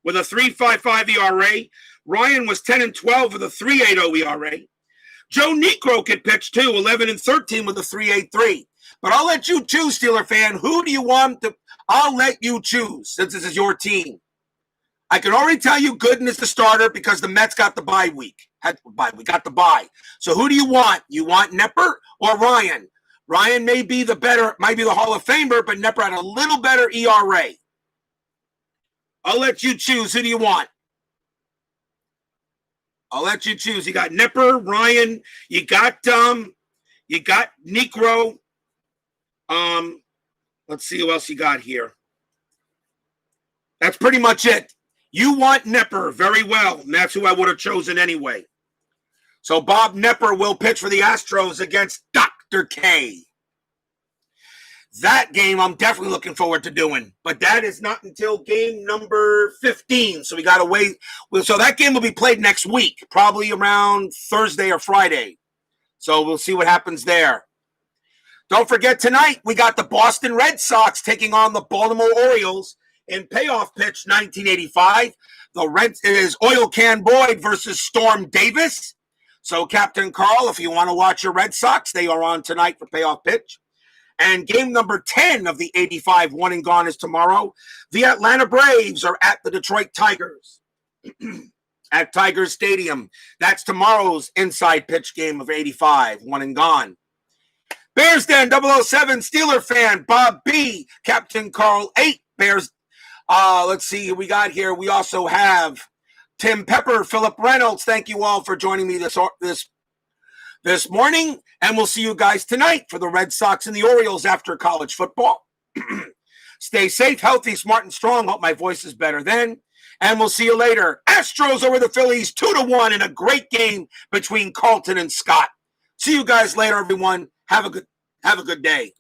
with a 3.55 ERA. Ryan was 10-12 with a 3.80 ERA. Joe Niekro could pitch too, 11-13 with a 3.83. But I'll let you choose, Steeler fan. Who do you want to? I'll let you choose since this is your team. I can already tell you Gooden is the starter because the Mets got the bye week. We got the bye. So who do you want? You want Nepper or Ryan? Ryan might be the Hall of Famer, but Nepper had a little better ERA. I'll let you choose. Who do you want? I'll let you choose. You got Nepper, Ryan. You got Niekro. Let's see who else you got here. That's pretty much it. You want Nepper very well, and that's who I would have chosen anyway. So Bob Nepper will pitch for the Astros against Dr. K. That game I'm definitely looking forward to doing, but that is not until game number 15, so we got to wait. So that game will be played next week, probably around Thursday or Friday. So we'll see what happens there. Don't forget tonight, we got the Boston Red Sox taking on the Baltimore Orioles in Payoff Pitch 1985. It is Oil Can Boyd versus Storm Davis. So, Captain Carl, if you want to watch your Red Sox, they are on tonight for Payoff Pitch. And game number 10 of the 85 one and gone is tomorrow. The Atlanta Braves are at the Detroit Tigers at Tigers Stadium. That's tomorrow's inside pitch game of 85, one and gone. Bears Den 007 Steeler fan, Bob B, Captain Carl 8, Bears. Let's see who we got here. We also have Tim Pepper, Philip Reynolds. Thank you all for joining me this morning, and we'll see you guys tonight for the Red Sox and the Orioles after college football. Stay safe, healthy, smart, and strong. Hope my voice is better then, and we'll see you later. Astros over the Phillies 2-1 in a great game between Carlton and Scott. See you guys later, everyone. Have a good day.